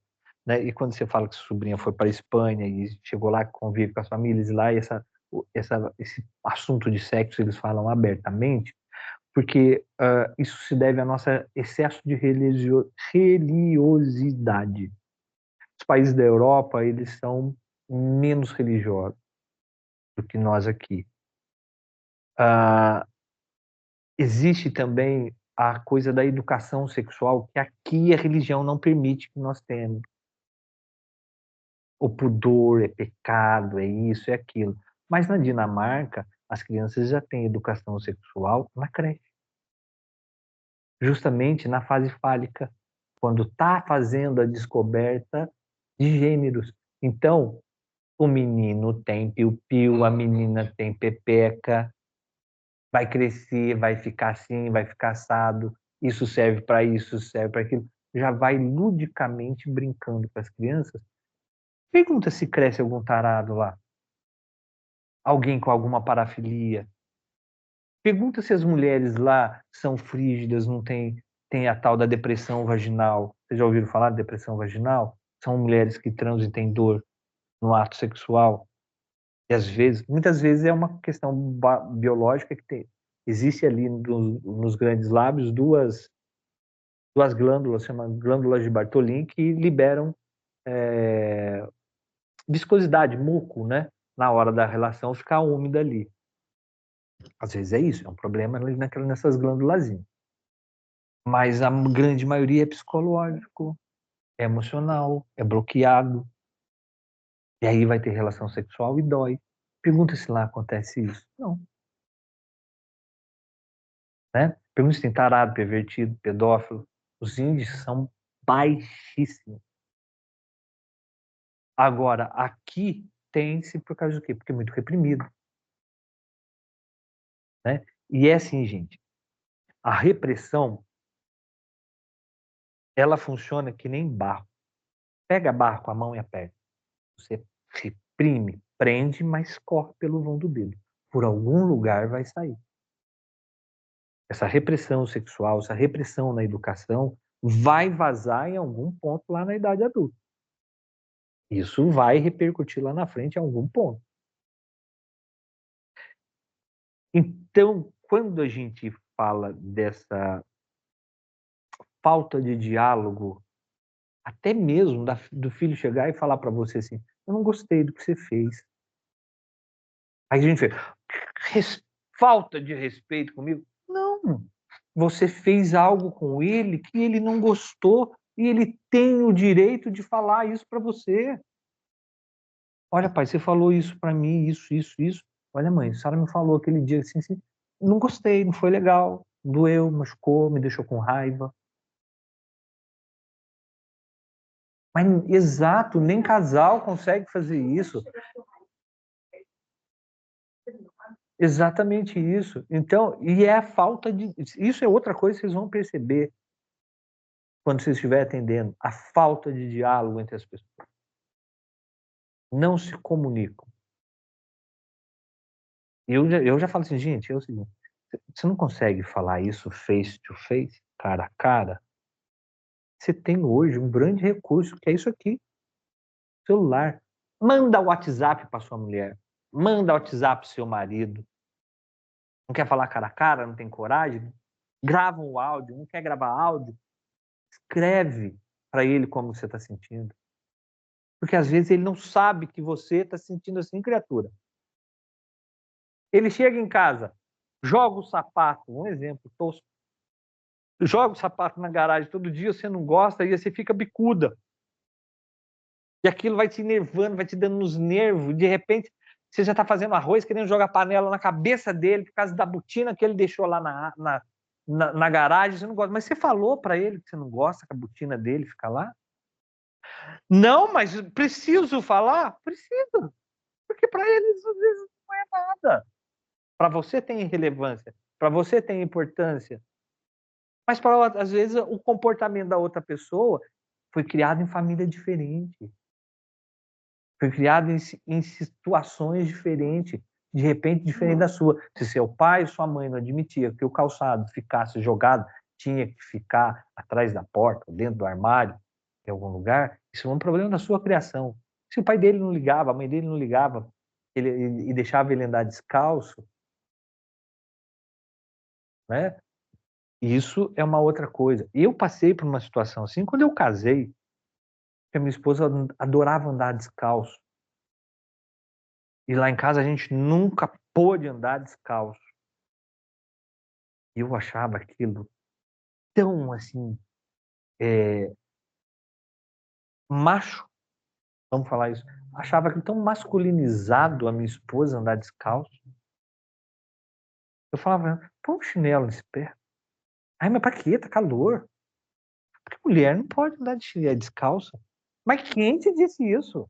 né? E quando você fala que sua sobrinha foi para a Espanha e chegou lá, convive com as famílias lá, e esse assunto de sexo eles falam abertamente, porque isso se deve ao nosso excesso de religiosidade. Os países da Europa, eles são menos religiosos do que nós aqui. Existe também a coisa da educação sexual, que aqui a religião não permite que nós tenhamos. O pudor é pecado, é isso, é aquilo. Mas na Dinamarca, as crianças já têm educação sexual na creche. Justamente na fase fálica, quando está fazendo a descoberta de gêneros. Então, o menino tem piu-piu, a menina tem pepeca, vai crescer, vai ficar assim, vai ficar assado, isso serve para isso, serve para aquilo. Já vai ludicamente brincando com as crianças. Pergunta se cresce algum tarado lá. Alguém com alguma parafilia. Pergunta se as mulheres lá são frígidas, não tem a tal da depressão vaginal. Vocês já ouviram falar de depressão vaginal? São mulheres que transam e têm dor no ato sexual. E às vezes, muitas vezes é uma questão biológica que existe ali nos grandes lábios duas glândulas, chama glândulas de Bartholin, que liberam viscosidade, muco, né? Na hora da relação ficar úmida ali. Às vezes é isso, é um problema ali nessas glândulas. Mas a grande maioria é psicológico, é emocional, é bloqueado. E aí vai ter relação sexual e dói. Pergunta se lá acontece isso. Não. Né? Pergunta se tem tarado, pervertido, pedófilo. Os índices são baixíssimos. Agora, aqui tem-se por causa do quê? Porque é muito reprimido. Né? E é assim, gente, a repressão, ela funciona que nem barro. Pega barro com a mão e aperta. Você reprime, prende, mas corre pelo vão do dedo. Por algum lugar vai sair. Essa repressão sexual, essa repressão na educação, vai vazar em algum ponto lá na idade adulta. Isso vai repercutir lá na frente em algum ponto. Então, quando a gente fala dessa falta de diálogo, até mesmo do filho chegar e falar para você assim, eu não gostei do que você fez. Aí a gente fez, falta de respeito comigo? Não, você fez algo com ele que ele não gostou e ele tem o direito de falar isso para você. Olha, pai, você falou isso para mim, isso. Olha, mãe, a senhora me falou aquele dia assim, não gostei, não foi legal, doeu, machucou, me deixou com raiva. Mas, exato, nem casal consegue fazer isso. Exatamente isso. Então, e é a falta de... Isso é outra coisa que vocês vão perceber quando vocês estiverem atendendo. A falta de diálogo entre as pessoas. Não se comunicam. Eu já falo assim, gente, é o seguinte, você não consegue falar isso face to face, cara a cara? Você tem hoje um grande recurso, que é isso aqui, celular. Manda o WhatsApp para sua mulher. Manda o WhatsApp para seu marido. Não quer falar cara a cara, não tem coragem? Grava um áudio, não quer gravar áudio? Escreve para ele como você está sentindo. Porque às vezes ele não sabe que você está sentindo assim, criatura. Ele chega em casa, joga o sapato, um exemplo tosco, joga o sapato na garagem todo dia, você não gosta, e você fica bicuda. E aquilo vai te enervando, vai te dando nos nervos, de repente você já está fazendo arroz, querendo jogar panela na cabeça dele, por causa da botina que ele deixou lá na garagem, você não gosta. Mas você falou para ele que você não gosta que a botina dele fica lá? Não, mas preciso falar? Preciso. Porque para eles, às vezes, não é nada. Para você tem relevância, para você tem importância. Mas, às vezes, o comportamento da outra pessoa foi criado em família diferente. Foi criado em situações diferentes, de repente diferente da sua. Se seu pai ou sua mãe não admitia que o calçado ficasse jogado, tinha que ficar atrás da porta, dentro do armário, em algum lugar, isso é um problema da sua criação. Se o pai dele não ligava, a mãe dele não ligava, e deixava ele andar descalço, né? Isso é uma outra coisa. Eu passei por uma situação assim quando eu casei, que a minha esposa adorava andar descalço. E lá em casa a gente nunca pôde andar descalço. E eu achava aquilo tão, assim, macho, vamos falar isso, achava aquilo tão masculinizado a minha esposa andar descalço. Eu falava, põe um chinelo nesse pé. Ai, mas pra quê? Tá calor. Porque mulher não pode andar de chinelo descalça. Mas quem te disse isso?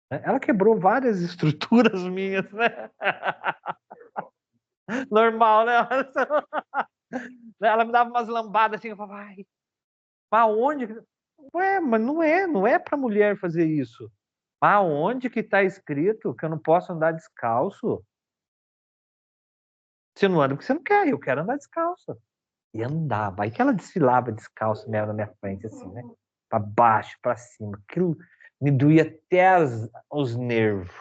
Ela quebrou várias estruturas minhas, né? Normal, né? Ela me dava umas lambadas assim, eu falava, ai, aonde? Ué, mas não é para mulher fazer isso. Aonde que está escrito que eu não posso andar descalço? Você não anda porque você não quer, eu quero andar descalço. E andava, aí que ela desfilava descalço mesmo na minha frente, assim, né? Para baixo, para cima. Aquilo me doía até os nervos.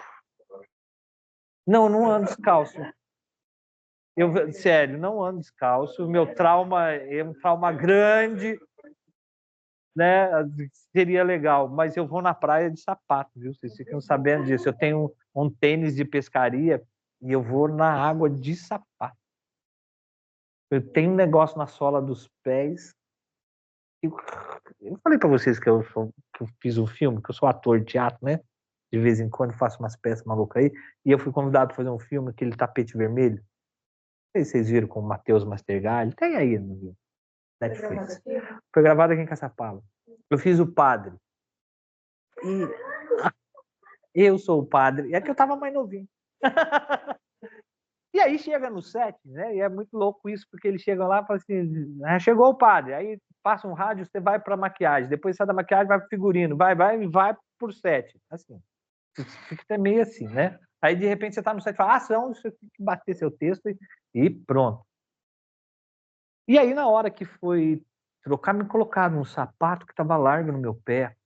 Não, não ando descalço. Sério, não ando descalço. Meu trauma é um trauma grande, né? Seria legal, mas eu vou na praia de sapato, viu? Vocês ficam sabendo disso. Eu tenho um tênis de pescaria e eu vou na água de sapato. Eu tenho um negócio na sola dos pés. Eu falei para vocês que eu fiz um filme, que eu sou ator de teatro, né? De vez em quando faço umas peças malucas aí. E eu fui convidado para fazer um filme, aquele Tapete Vermelho. sei se vocês viram com o Matheus Mastergalli. Tem aí no Netflix. Foi gravado aqui em Caçapava. Eu fiz o padre. E eu sou o padre. É que eu tava mais novinho. E aí chega no set, né? E é muito louco isso, porque eles chegam lá e falam assim, chegou o padre. Aí passa um rádio, você vai pra maquiagem. Depois sai da maquiagem, vai pro figurino. Vai pro set. Assim. Fica até meio assim, né? Aí, de repente, você tá no set e fala, ação, você tem que bater seu texto e pronto. E aí, na hora que foi trocar, me colocaram um sapato que estava largo no meu pé.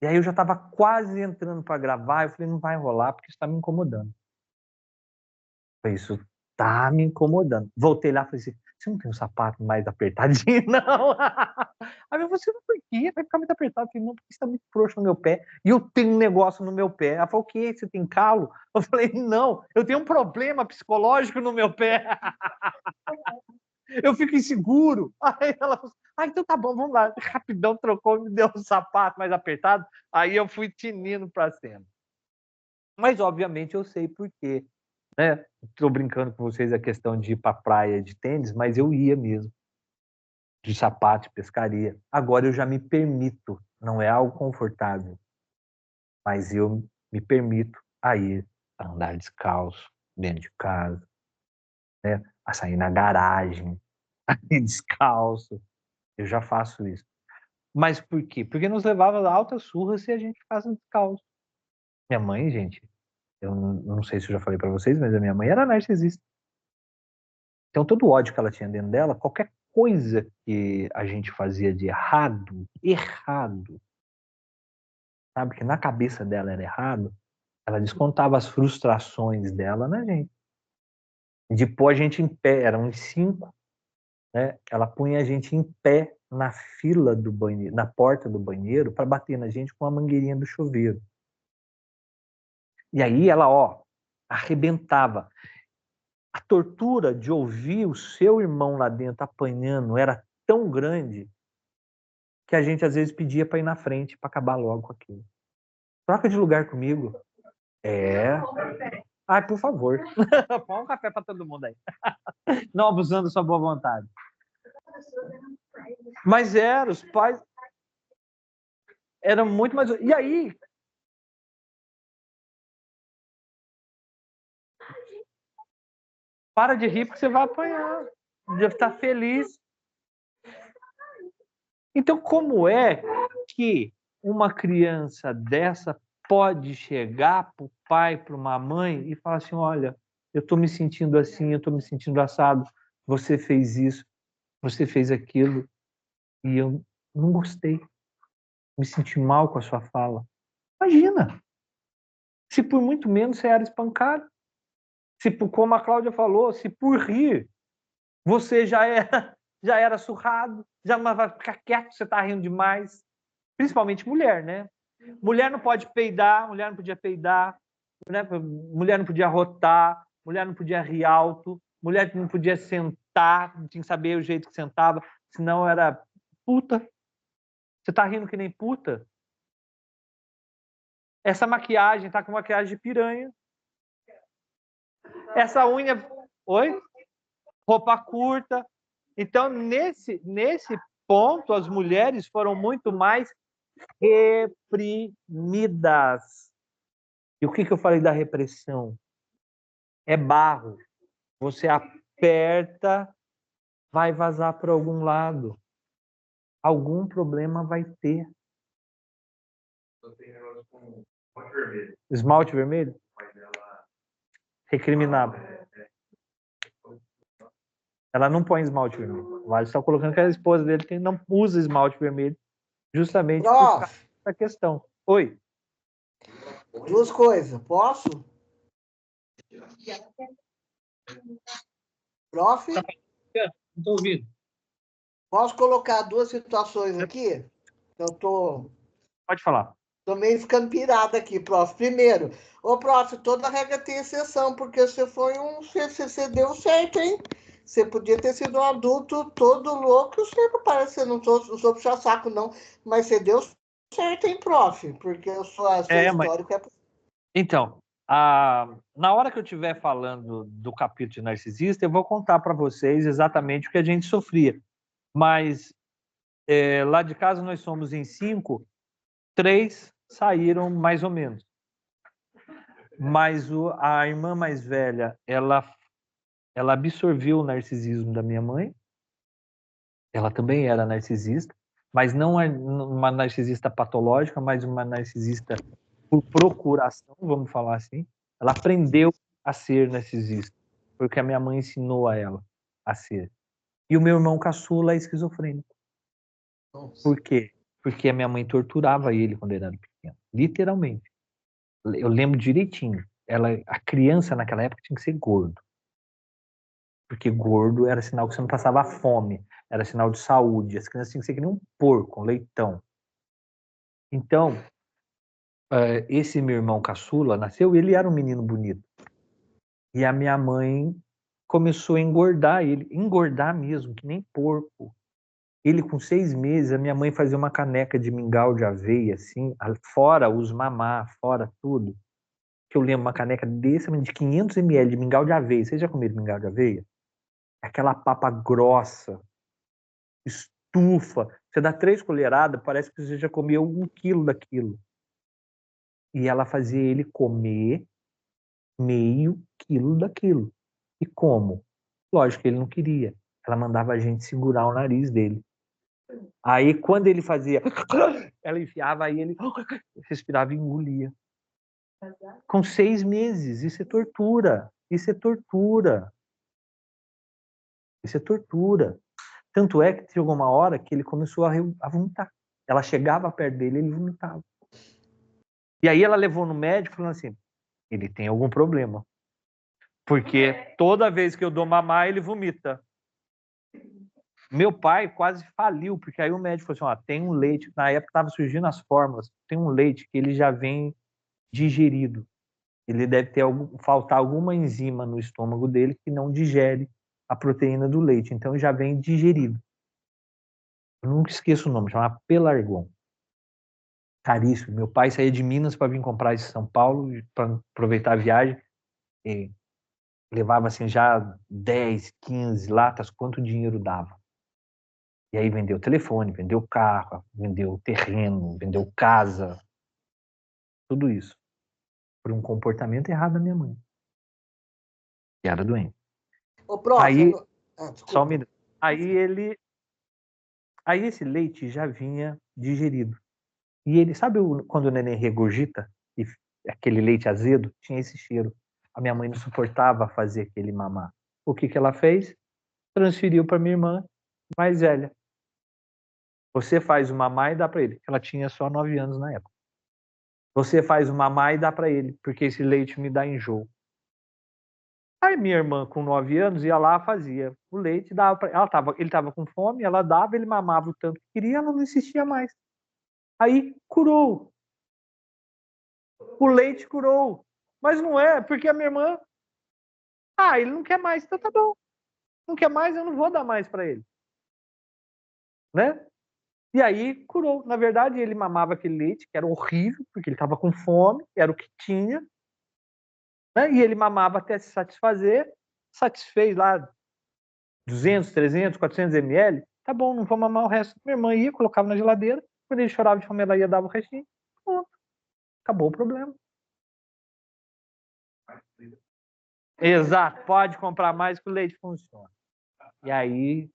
E aí eu já estava quase entrando para gravar. Eu falei, não vai rolar, porque isso está me incomodando. Isso tá me incomodando. Voltei lá e falei assim, você não tem um sapato mais apertadinho, não? Aí você não, por quê? Vai ficar muito apertado. Eu falei, não, porque está muito frouxo no meu pé. E eu tenho um negócio no meu pé. Ela falou, o quê? Você tem calo? Eu falei, não, eu tenho um problema psicológico no meu pé. Eu fico inseguro. Aí ela falou, então tá bom, vamos lá. Rapidão trocou, me deu um sapato mais apertado. Aí eu fui tinindo para cima. Mas, obviamente, eu sei por quê. Né? Estou brincando com vocês a questão de ir para a praia de tênis, mas eu ia mesmo, de sapato, de pescaria. Agora eu já me permito, não é algo confortável, mas eu me permito a ir a andar descalço dentro de casa, né? A sair na garagem, a ir descalço. Eu já faço isso. Mas por quê? Porque nos levava a altas surras se a gente ficasse descalço. Minha mãe, gente, eu não sei se eu já falei para vocês, mas a minha mãe era narcisista. Então, todo o ódio que ela tinha dentro dela, qualquer coisa que a gente fazia de errado, sabe, que na cabeça dela era errado, ela descontava as frustrações dela na gente. De pôr a gente em pé, eram uns 5, né? Ela punha a gente em pé na fila do banheiro, na porta do banheiro, para bater na gente com a mangueirinha do chuveiro. E aí ela, arrebentava. A tortura de ouvir o seu irmão lá dentro apanhando era tão grande que a gente às vezes pedia para ir na frente para acabar logo com aquilo. Troca de lugar comigo. Ai, por favor. Põe um café para todo mundo aí. Não abusando da sua boa vontade. Mas os pais eram muito mais... E aí... Para de rir porque você vai apanhar. Deve estar feliz. Então, como é que uma criança dessa pode chegar para o pai, para uma mãe e falar assim, olha, eu estou me sentindo assim, eu estou me sentindo assado, você fez isso, você fez aquilo, e eu não gostei, me senti mal com a sua fala. Imagina, se por muito menos você era espancado, se, como a Cláudia falou, se por rir você já era surrado, já vai ficar quieto, você está rindo demais. Principalmente mulher, né? Mulher não pode peidar, mulher não podia peidar, né? Mulher não podia arrotar, mulher não podia rir alto, mulher não podia sentar, tinha que saber o jeito que sentava, senão era puta. Você tá rindo que nem puta? Essa maquiagem tá com maquiagem de piranha. Essa unha... Oi? Roupa curta. Então, nesse ponto, as mulheres foram muito mais reprimidas. E o que eu falei da repressão? É barro. Você aperta, vai vazar para algum lado. Algum problema vai ter. Esmalte vermelho? Recriminado. Ela não põe esmalte vermelho. O Vale está colocando que a esposa dele não usa esmalte vermelho, justamente por causa dessa questão. Oi? 2 coisas. Posso? Prof? Não estou ouvindo. Posso colocar 2 situações aqui? Pode falar. Tô meio ficando pirada aqui, prof. Primeiro, prof, toda regra tem exceção, porque você deu certo, hein? Você podia ter sido um adulto todo louco, eu sei que parece que você não sou puxar saco, não, mas você deu certo, hein, prof? Porque a sua histórico é... Então, Na hora que eu estiver falando do capítulo de narcisista, eu vou contar para vocês exatamente o que a gente sofria. Mas lá de casa nós somos em 5, 3 saíram mais ou menos. Mas a irmã mais velha, ela absorveu o narcisismo da minha mãe. Ela também era narcisista, mas não uma narcisista patológica, mas uma narcisista por procuração, vamos falar assim. Ela aprendeu a ser narcisista, porque a minha mãe ensinou a ela a ser. E o meu irmão caçula é esquizofrênico. Nossa. Por quê? Porque a minha mãe torturava ele quando ele era pequeno, literalmente. Eu lembro direitinho. A criança naquela época tinha que ser gordo. Porque gordo era sinal que você não passava fome, era sinal de saúde. As crianças tinham que ser que nem um porco, um leitão. Então, esse meu irmão caçula nasceu, ele era um menino bonito. E a minha mãe começou a engordar ele, engordar mesmo, que nem porco. Ele com 6 meses, a minha mãe fazia uma caneca de mingau de aveia, assim, fora os mamá, fora tudo. Que eu lembro, uma caneca desse, de 500 ml de mingau de aveia. Vocês já comeram mingau de aveia? Aquela papa grossa, estufa. Você dá 3 colheradas, parece que você já comeu 1 quilo daquilo. E ela fazia ele comer meio quilo daquilo. E como? Lógico que ele não queria. Ela mandava a gente segurar o nariz dele. Aí, quando ele fazia... Ela enfiava, aí ele respirava e engolia. Com 6 meses. Isso é tortura. Isso é tortura. Isso é tortura. Tanto é que chegou uma hora que ele começou a vomitar. Ela chegava perto dele e ele vomitava. E aí ela levou no médico falando assim, ele tem algum problema. Porque toda vez que eu dou mamar, ele vomita. Meu pai quase faliu, porque aí o médico falou assim, tem um leite, na época estava surgindo as fórmulas, tem um leite que ele já vem digerido. Ele deve faltar alguma enzima no estômago dele que não digere a proteína do leite, então já vem digerido. Eu nunca esqueço o nome, chama Pelargon. Caríssimo. Meu pai saía de Minas para vir comprar isso em São Paulo, para aproveitar a viagem, e levava assim já 10, 15 latas, quanto dinheiro dava. E aí vendeu telefone, vendeu carro, vendeu terreno, vendeu casa, tudo isso. Por um comportamento errado da minha mãe. Que era doente. Ô, prof, aí, desculpa. só um minuto. Aí esse leite já vinha digerido. E ele, sabe quando o neném regurgita? E aquele leite azedo? Tinha esse cheiro. A minha mãe não suportava fazer aquele mamar. O que ela fez? Transferiu para minha irmã mais velha. Você faz o mamar e dá para ele. Ela tinha só 9 anos na época. Você faz o mamar e dá para ele, porque esse leite me dá enjoo. Aí minha irmã, com 9 anos, ia lá, fazia o leite, dava pra... ele estava com fome, ela dava, ele mamava o tanto que queria, ela não insistia mais. Aí curou. O leite curou. Mas não é, porque a minha irmã... ele não quer mais, então tá bom. Não quer mais, eu não vou dar mais para ele. Né? E aí curou. Na verdade, ele mamava aquele leite, que era horrível, porque ele estava com fome, era o que tinha. Né? E ele mamava até se satisfazer, satisfez lá 200, 300, 400 ml. Tá bom, não vou mamar o resto. Minha irmã ia, colocava na geladeira. Quando ele chorava de fome, ela ia dar o restinho. Pronto. Acabou o problema. Exato. Pode comprar mais que o leite funciona. E aí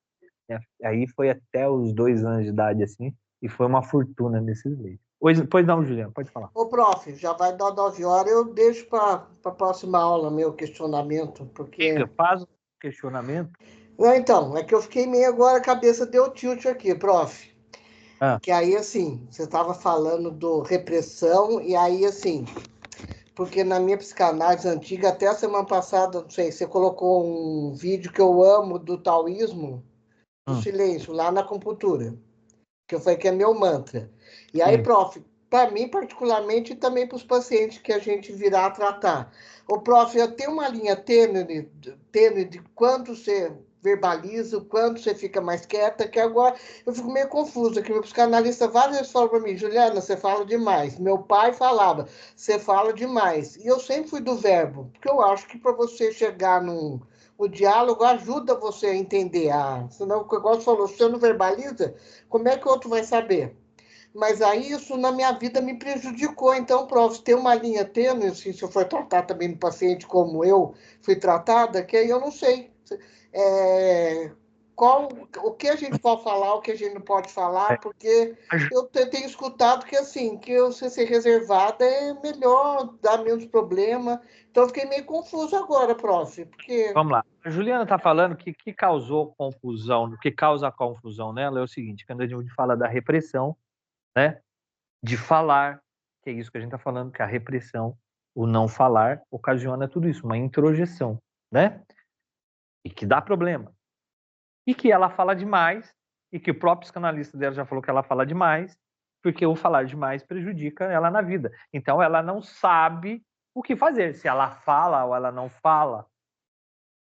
foi até os 2 anos de idade, assim, e foi uma fortuna nesses leites. Pois não, Juliana, pode falar. Ô, prof, já vai dar 9 horas, eu deixo para a próxima aula meu questionamento, porque... Faz o questionamento. Não, então, é que eu fiquei meio agora, a cabeça deu tilt aqui, prof. Que aí, assim, você estava falando do repressão, e aí, assim, porque na minha psicanálise antiga, até a semana passada, não sei, você colocou um vídeo que eu amo do taoísmo, do silêncio, lá na acupuntura, que eu falei que é meu mantra. E aí, prof, para mim, particularmente, e também para os pacientes que a gente virá a tratar. Ô, prof, eu tenho uma linha tênue de quando você verbaliza, o quanto você fica mais quieta, que agora eu fico meio confusa, que meu psicanalista várias vezes falou para mim, Juliana, você fala demais. Meu pai falava, você fala demais. E eu sempre fui do verbo, porque eu acho que para você chegar o diálogo ajuda você a entender. Senão, igual você falou, se você não verbaliza, como é que o outro vai saber? Mas aí isso na minha vida me prejudicou. Então, prof, tem uma linha tênue, assim, se eu for tratar também no paciente como eu fui tratada, que aí eu não sei o que a gente pode falar, o que a gente não pode falar, porque eu tenho escutado que assim, que você ser reservada é melhor, dá menos problema. Então, eu fiquei meio confuso agora, prof. Porque... Vamos lá. A Juliana está falando que causou confusão, o que causa confusão nela é o seguinte, quando a gente fala da repressão, né, de falar, que é isso que a gente está falando, que a repressão, o não falar, ocasiona tudo isso, uma introjeção, né? E que dá problema. E que ela fala demais, e que o próprio psicanalista dela já falou que ela fala demais, porque o falar demais prejudica ela na vida. Então, ela não sabe o que fazer, se ela fala ou ela não fala.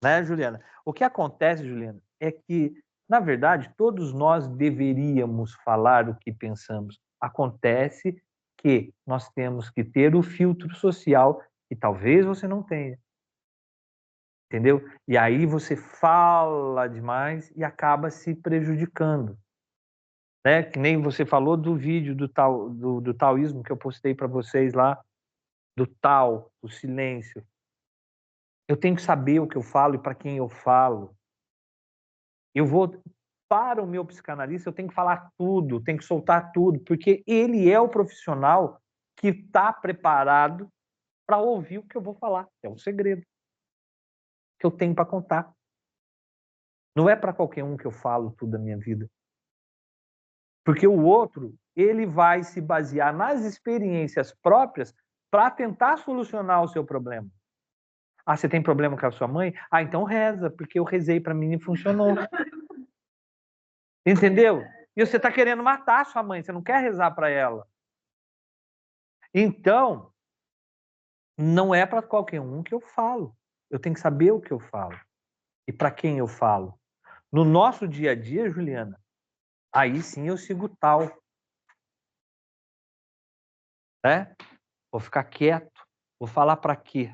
Né, Juliana? O que acontece, Juliana, é que, na verdade, todos nós deveríamos falar o que pensamos. Acontece que nós temos que ter o filtro social que talvez você não tenha. Entendeu? E aí você fala demais e acaba se prejudicando. Né? Que nem você falou do vídeo do taoísmo que eu postei para vocês lá, do Tao, o silêncio. Eu tenho que saber o que eu falo e para quem eu falo. Eu vou para o meu psicanalista, eu tenho que falar tudo, tenho que soltar tudo, porque ele é o profissional que está preparado para ouvir o que eu vou falar. É um segredo que eu tenho para contar. Não é para qualquer um que eu falo tudo da minha vida. Porque o outro, ele vai se basear nas experiências próprias para tentar solucionar o seu problema. Ah, você tem problema com a sua mãe? Ah, então reza, porque eu rezei para mim e funcionou. Entendeu? E você está querendo matar a sua mãe, você não quer rezar para ela. Então, não é para qualquer um que eu falo. Eu tenho que saber o que eu falo e para quem eu falo. No nosso dia a dia, Juliana, aí sim eu sigo tal. Né? Vou ficar quieto. Vou falar para quê?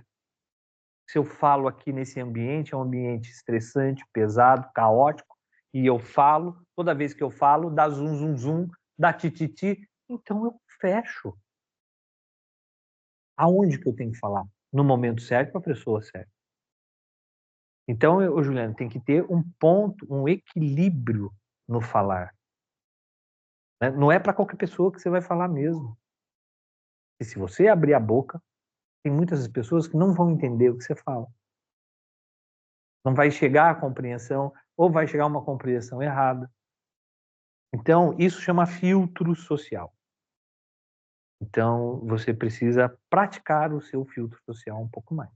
Se eu falo aqui nesse ambiente, é um ambiente estressante, pesado, caótico, e eu falo, toda vez que eu falo, dá zum, zum, zum, dá tititi, então eu fecho. Aonde que eu tenho que falar? No momento certo, para a pessoa certa. Então, Juliana, tem que ter um ponto, um equilíbrio no falar. Né? Não é para qualquer pessoa que você vai falar mesmo. E se você abrir a boca, tem muitas pessoas que não vão entender o que você fala. Não vai chegar à compreensão, ou vai chegar a uma compreensão errada. Então, isso chama filtro social. Então, você precisa praticar o seu filtro social um pouco mais.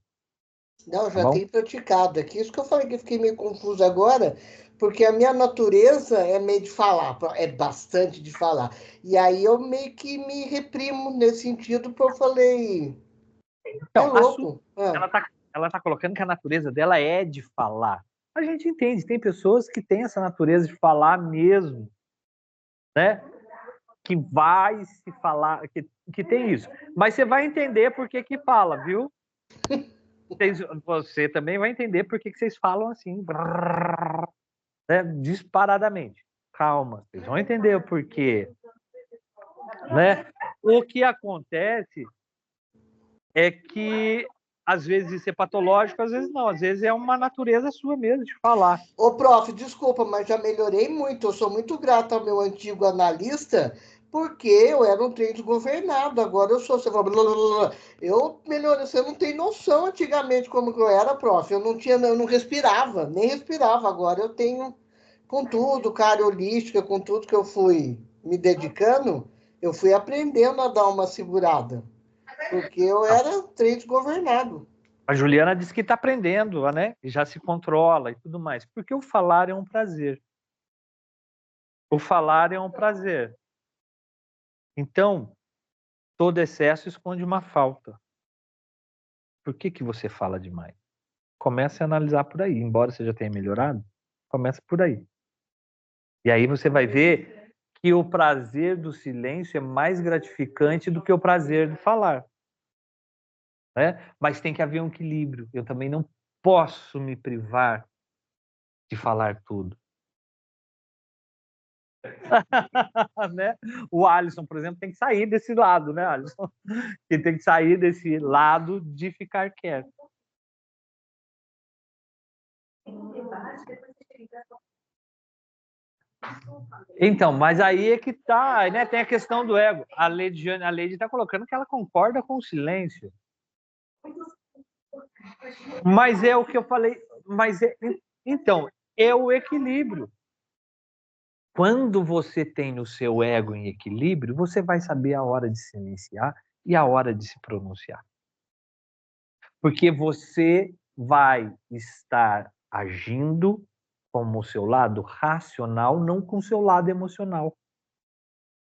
Não, já tenho praticado aqui. Isso que eu falei que eu fiquei meio confuso agora, porque a minha natureza é meio de falar, é bastante de falar. E aí eu meio que me reprimo nesse sentido, porque eu falei, então, louco. Ela tá colocando que a natureza dela é de falar. A gente entende, tem pessoas que têm essa natureza de falar mesmo, né? Que vai se falar, que tem isso. Mas você vai entender por que fala, viu? Você também vai entender por que vocês falam assim, né? Disparadamente. Calma, vocês vão entender o porquê. Né? O que acontece é que às vezes isso é patológico, às vezes não. Às vezes é uma natureza sua mesmo de falar. Ô, prof, desculpa, mas já melhorei muito. Eu sou muito grata ao meu antigo analista, porque eu era um trem desgovernado. Agora eu sou. Você fala, blá, blá, blá. Eu melhorei. Você não tem noção antigamente como que eu era, prof. Eu não respirava, nem respirava. Agora eu tenho, com tudo, cara holística, com tudo que eu fui me dedicando, eu fui aprendendo a dar uma segurada. Porque eu era um trem desgovernado. A Juliana disse que está aprendendo, né? E já se controla e tudo mais. Porque o falar é um prazer. O falar é um prazer. Então, todo excesso esconde uma falta. Por que você fala demais? Comece a analisar por aí. Embora você já tenha melhorado, Começa por aí. E aí você vai ver que o prazer do silêncio é mais gratificante do que o prazer de falar. Né? Mas tem que haver um equilíbrio. Eu também não posso me privar de falar tudo. Né? O Alisson, por exemplo, tem que sair desse lado, né, Alisson? Ele tem que sair desse lado de ficar quieto. Então, mas aí é que tá, né? Tem a questão do ego. A Lady está colocando que ela concorda com o silêncio. Mas é o que eu falei. Então, é o equilíbrio. Quando você tem o seu ego em equilíbrio, você vai saber a hora de silenciar e a hora de se pronunciar. Porque você vai estar agindo com o seu lado racional, não com o seu lado emocional.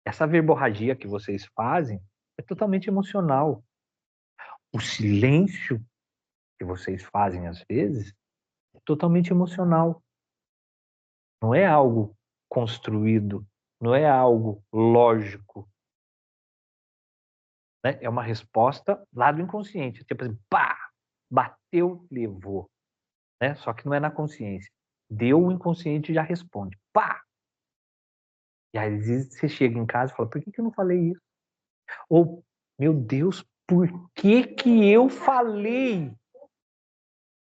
Essa verborragia que vocês fazem é totalmente emocional. O silêncio que vocês fazem às vezes é totalmente emocional. Não é algo construído, não é algo lógico. Né? É uma resposta lá do inconsciente. Tipo assim, pá, bateu, levou. Né? Só que não é na consciência. Deu, o inconsciente já responde. Pá! E aí, às vezes, você chega em casa e fala, por que eu não falei isso? Ou, meu Deus, por que eu falei?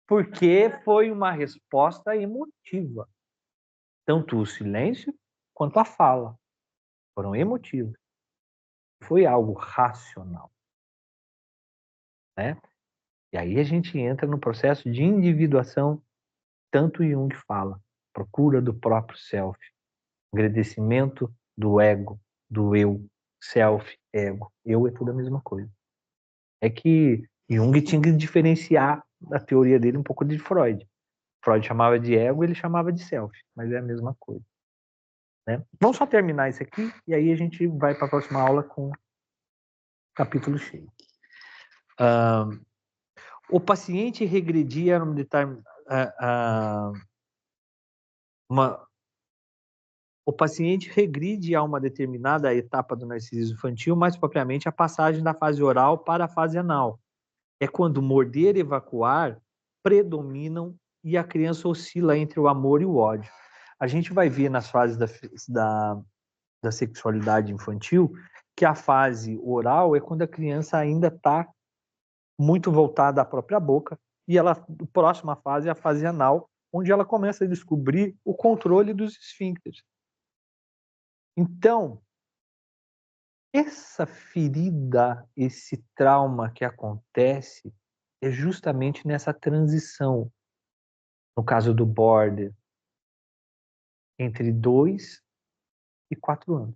Porque foi uma resposta emotiva. Tanto o silêncio quanto a fala foram emotivos. Foi algo racional. Né? E aí a gente entra no processo de individuação, tanto Jung fala, procura do próprio self, agradecimento do ego, do eu, self, ego. Eu é tudo a mesma coisa. É que Jung tinha que diferenciar a teoria dele um pouco de Freud. Freud chamava de ego, ele chamava de self, mas é a mesma coisa. Né? Vamos só terminar isso aqui e aí a gente vai para a próxima aula com o capítulo cheio. O paciente regredia o paciente regride a uma determinada etapa do narcisismo infantil, mais propriamente a passagem da fase oral para a fase anal. É quando morder e evacuar predominam e a criança oscila entre o amor e o ódio. A gente vai ver nas fases da sexualidade infantil que a fase oral é quando a criança ainda está muito voltada à própria boca e a próxima fase é a fase anal, onde ela começa a descobrir o controle dos esfíncteres. Então, essa ferida, esse trauma que acontece é justamente nessa transição, no caso do border, entre 2 e 4 anos.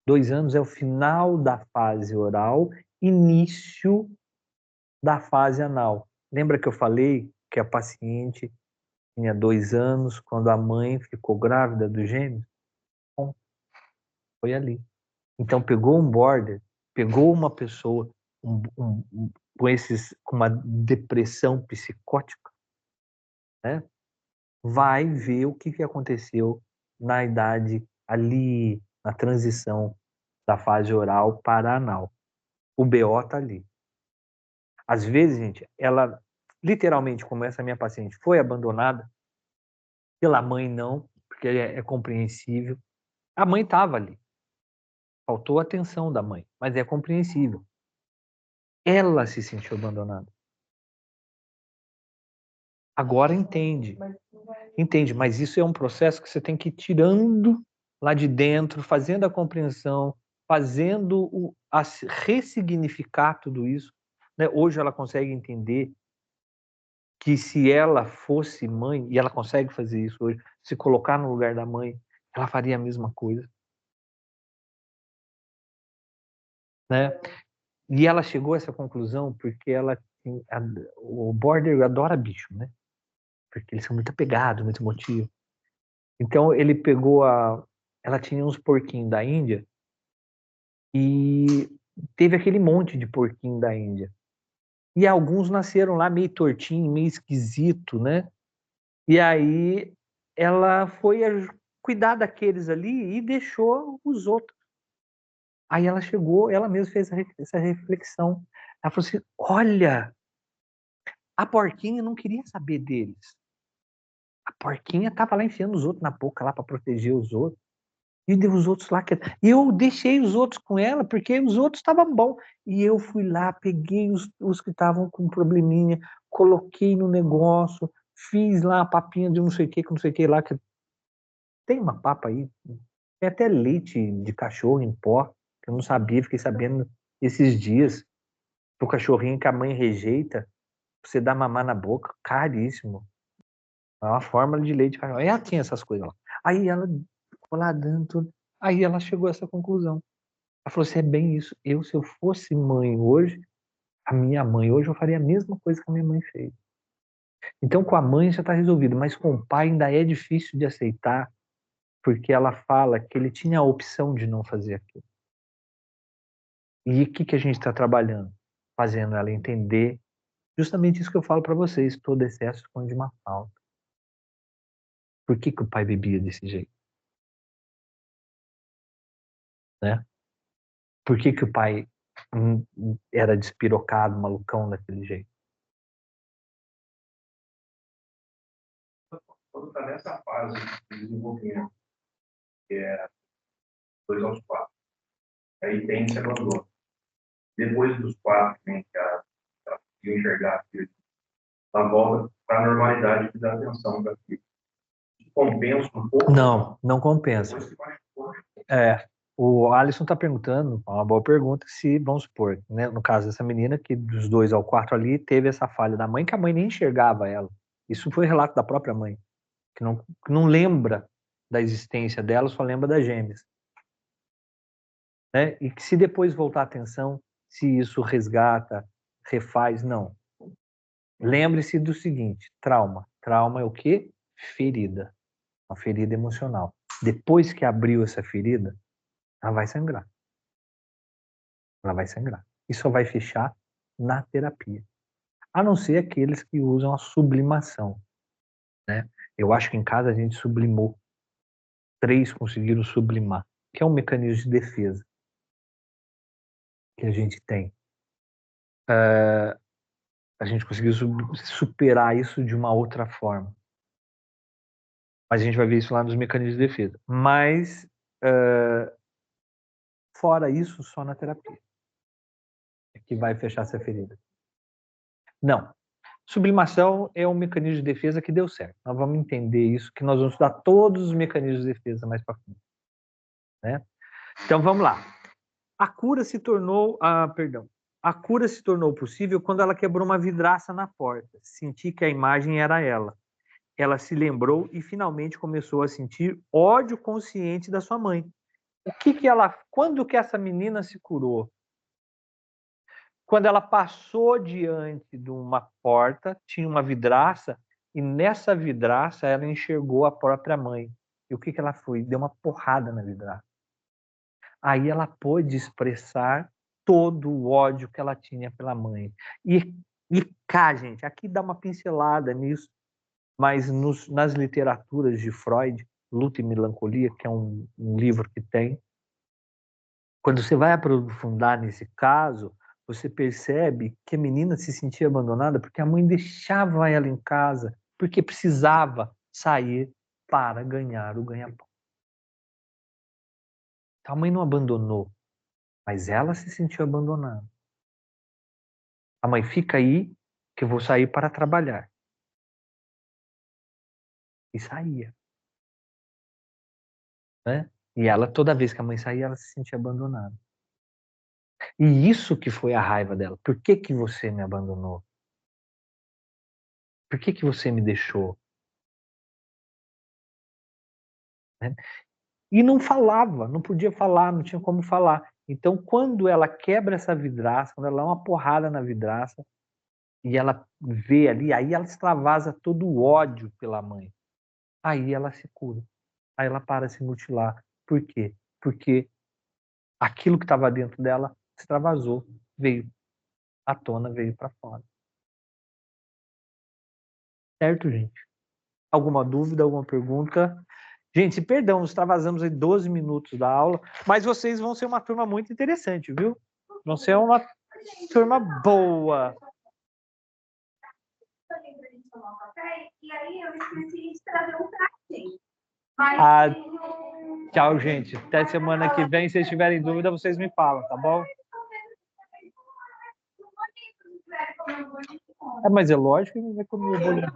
2 anos é o final da fase oral, início da fase anal. Lembra que eu falei que a paciente tinha 2 anos quando a mãe ficou grávida do gêmeo? Bom, foi ali. Então pegou um border, pegou uma pessoa com uma depressão psicótica, né? Vai ver o que aconteceu na idade ali, na transição da fase oral para anal. O BO tá ali. Às vezes, gente, ela literalmente, como essa minha paciente, foi abandonada pela mãe, não, porque é compreensível. A mãe estava ali. Faltou a atenção da mãe, mas é compreensível. Ela se sentiu abandonada. Agora entende, mas isso é um processo que você tem que ir tirando lá de dentro, fazendo a compreensão, fazendo ressignificar tudo isso. Né? Hoje ela consegue entender que se ela fosse mãe, e ela consegue fazer isso hoje, se colocar no lugar da mãe, ela faria a mesma coisa. Né? E ela chegou a essa conclusão porque o border adora bicho, né? Porque eles são muito apegados, muito emotivos. Então ele pegou ela tinha uns porquinhos da Índia e teve aquele monte de porquinho da Índia. E alguns nasceram lá meio tortinho, meio esquisito, né? E aí ela foi cuidar daqueles ali e deixou os outros. Aí ela chegou, ela mesma fez essa reflexão. Ela falou assim: olha, a porquinha não queria saber deles. A porquinha estava lá enfiando os outros na boca lá para proteger os outros. E deu os outros lá. E eu deixei os outros com ela, porque os outros estavam bons. E eu fui lá, peguei os que estavam com probleminha, coloquei no negócio, fiz lá a papinha de não sei o que, com não sei o que lá. Que tem uma papa aí, tem até leite de cachorro em pó, que eu não sabia, fiquei sabendo esses dias. O cachorrinho que a mãe rejeita, você dá mamar na boca, caríssimo. É uma fórmula de leite de cachorro. Aí ela tinha essas coisas lá. Aí ela ficou lá dando tudo. Aí ela chegou a essa conclusão. Ela falou assim: é bem isso. Se eu fosse mãe hoje, a minha mãe hoje, eu faria a mesma coisa que a minha mãe fez. Então, com a mãe já está resolvido, mas com o pai ainda é difícil de aceitar, porque ela fala que ele tinha a opção de não fazer aquilo. E o que a gente está trabalhando? Fazendo ela entender justamente isso que eu falo para vocês: todo excesso esconde uma falta. Por que o pai bebia desse jeito? Né? Por que o pai era despirocado, malucão daquele jeito? Quando está nessa fase de desenvolvimento, que é 2 aos 4, aí tem esse abandono. Depois dos 4, tem que ela conseguiu enxergar aquilo, ela volta para a normalidade de dar atenção para aquilo. Compensa um pouco? Não compensa. O Alisson está perguntando, uma boa pergunta, se, vamos supor, né, no caso dessa menina, que dos 2 ao 4 ali, teve essa falha da mãe, que a mãe nem enxergava ela. Isso foi relato da própria mãe, que não lembra da existência dela, só lembra das gêmeas. Né? E que se depois voltar a atenção, se isso resgata, refaz, não. Lembre-se do seguinte: trauma. Trauma é o quê? Ferida. Uma ferida emocional. Depois que abriu essa ferida, ela vai sangrar. Ela vai sangrar. E só vai fechar na terapia. A não ser aqueles que usam a sublimação. Né? Eu acho que em casa a gente sublimou. 3 conseguiram sublimar, que é um mecanismo de defesa que a gente tem. A gente conseguiu superar isso de uma outra forma. Mas a gente vai ver isso lá nos mecanismos de defesa. Mas, fora isso, só na terapia é que vai fechar essa ferida. Não. Sublimação é um mecanismo de defesa que deu certo. Nós vamos entender isso, que nós vamos estudar todos os mecanismos de defesa mais para frente. Né? Então, vamos lá. A cura se tornou possível quando ela quebrou uma vidraça na porta. Senti que a imagem era ela. Ela se lembrou e finalmente começou a sentir ódio consciente da sua mãe. Quando que essa menina se curou? Quando ela passou diante de uma porta, tinha uma vidraça, e nessa vidraça ela enxergou a própria mãe. E o que ela foi? Deu uma porrada na vidraça. Aí ela pôde expressar todo o ódio que ela tinha pela mãe. E cá, gente, aqui dá uma pincelada nisso, mas nas literaturas de Freud, Luta e Melancolia, que é um livro que tem, quando você vai aprofundar nesse caso, você percebe que a menina se sentia abandonada porque a mãe deixava ela em casa, porque precisava sair para ganhar o ganha-pão. Então, a mãe não abandonou, mas ela se sentiu abandonada. A mãe, fica aí, que eu vou sair para trabalhar. E saía. Né? E ela, toda vez que a mãe saía, ela se sentia abandonada. E isso que foi a raiva dela. Por que que você me abandonou? Por que que você me deixou? Né? E não falava, não podia falar, não tinha como falar. Então, quando ela quebra essa vidraça, quando ela dá uma porrada na vidraça, e ela vê ali, aí ela extravasa todo o ódio pela mãe. Aí ela se cura. Aí ela para de se mutilar. Por quê? Porque aquilo que estava dentro dela extravasou, veio à tona, veio para fora. Certo, gente? Alguma dúvida, alguma pergunta? Gente, perdão, extravasamos aí 12 minutos da aula, mas vocês vão ser uma turma muito interessante, viu? Vão ser uma turma boa. E aí eu esqueci de trazer um pratinho. Tchau, gente. Até semana que vem. Se vocês tiverem dúvida, vocês me falam, tá bom? Mas é lógico que não vai comer o bolinho.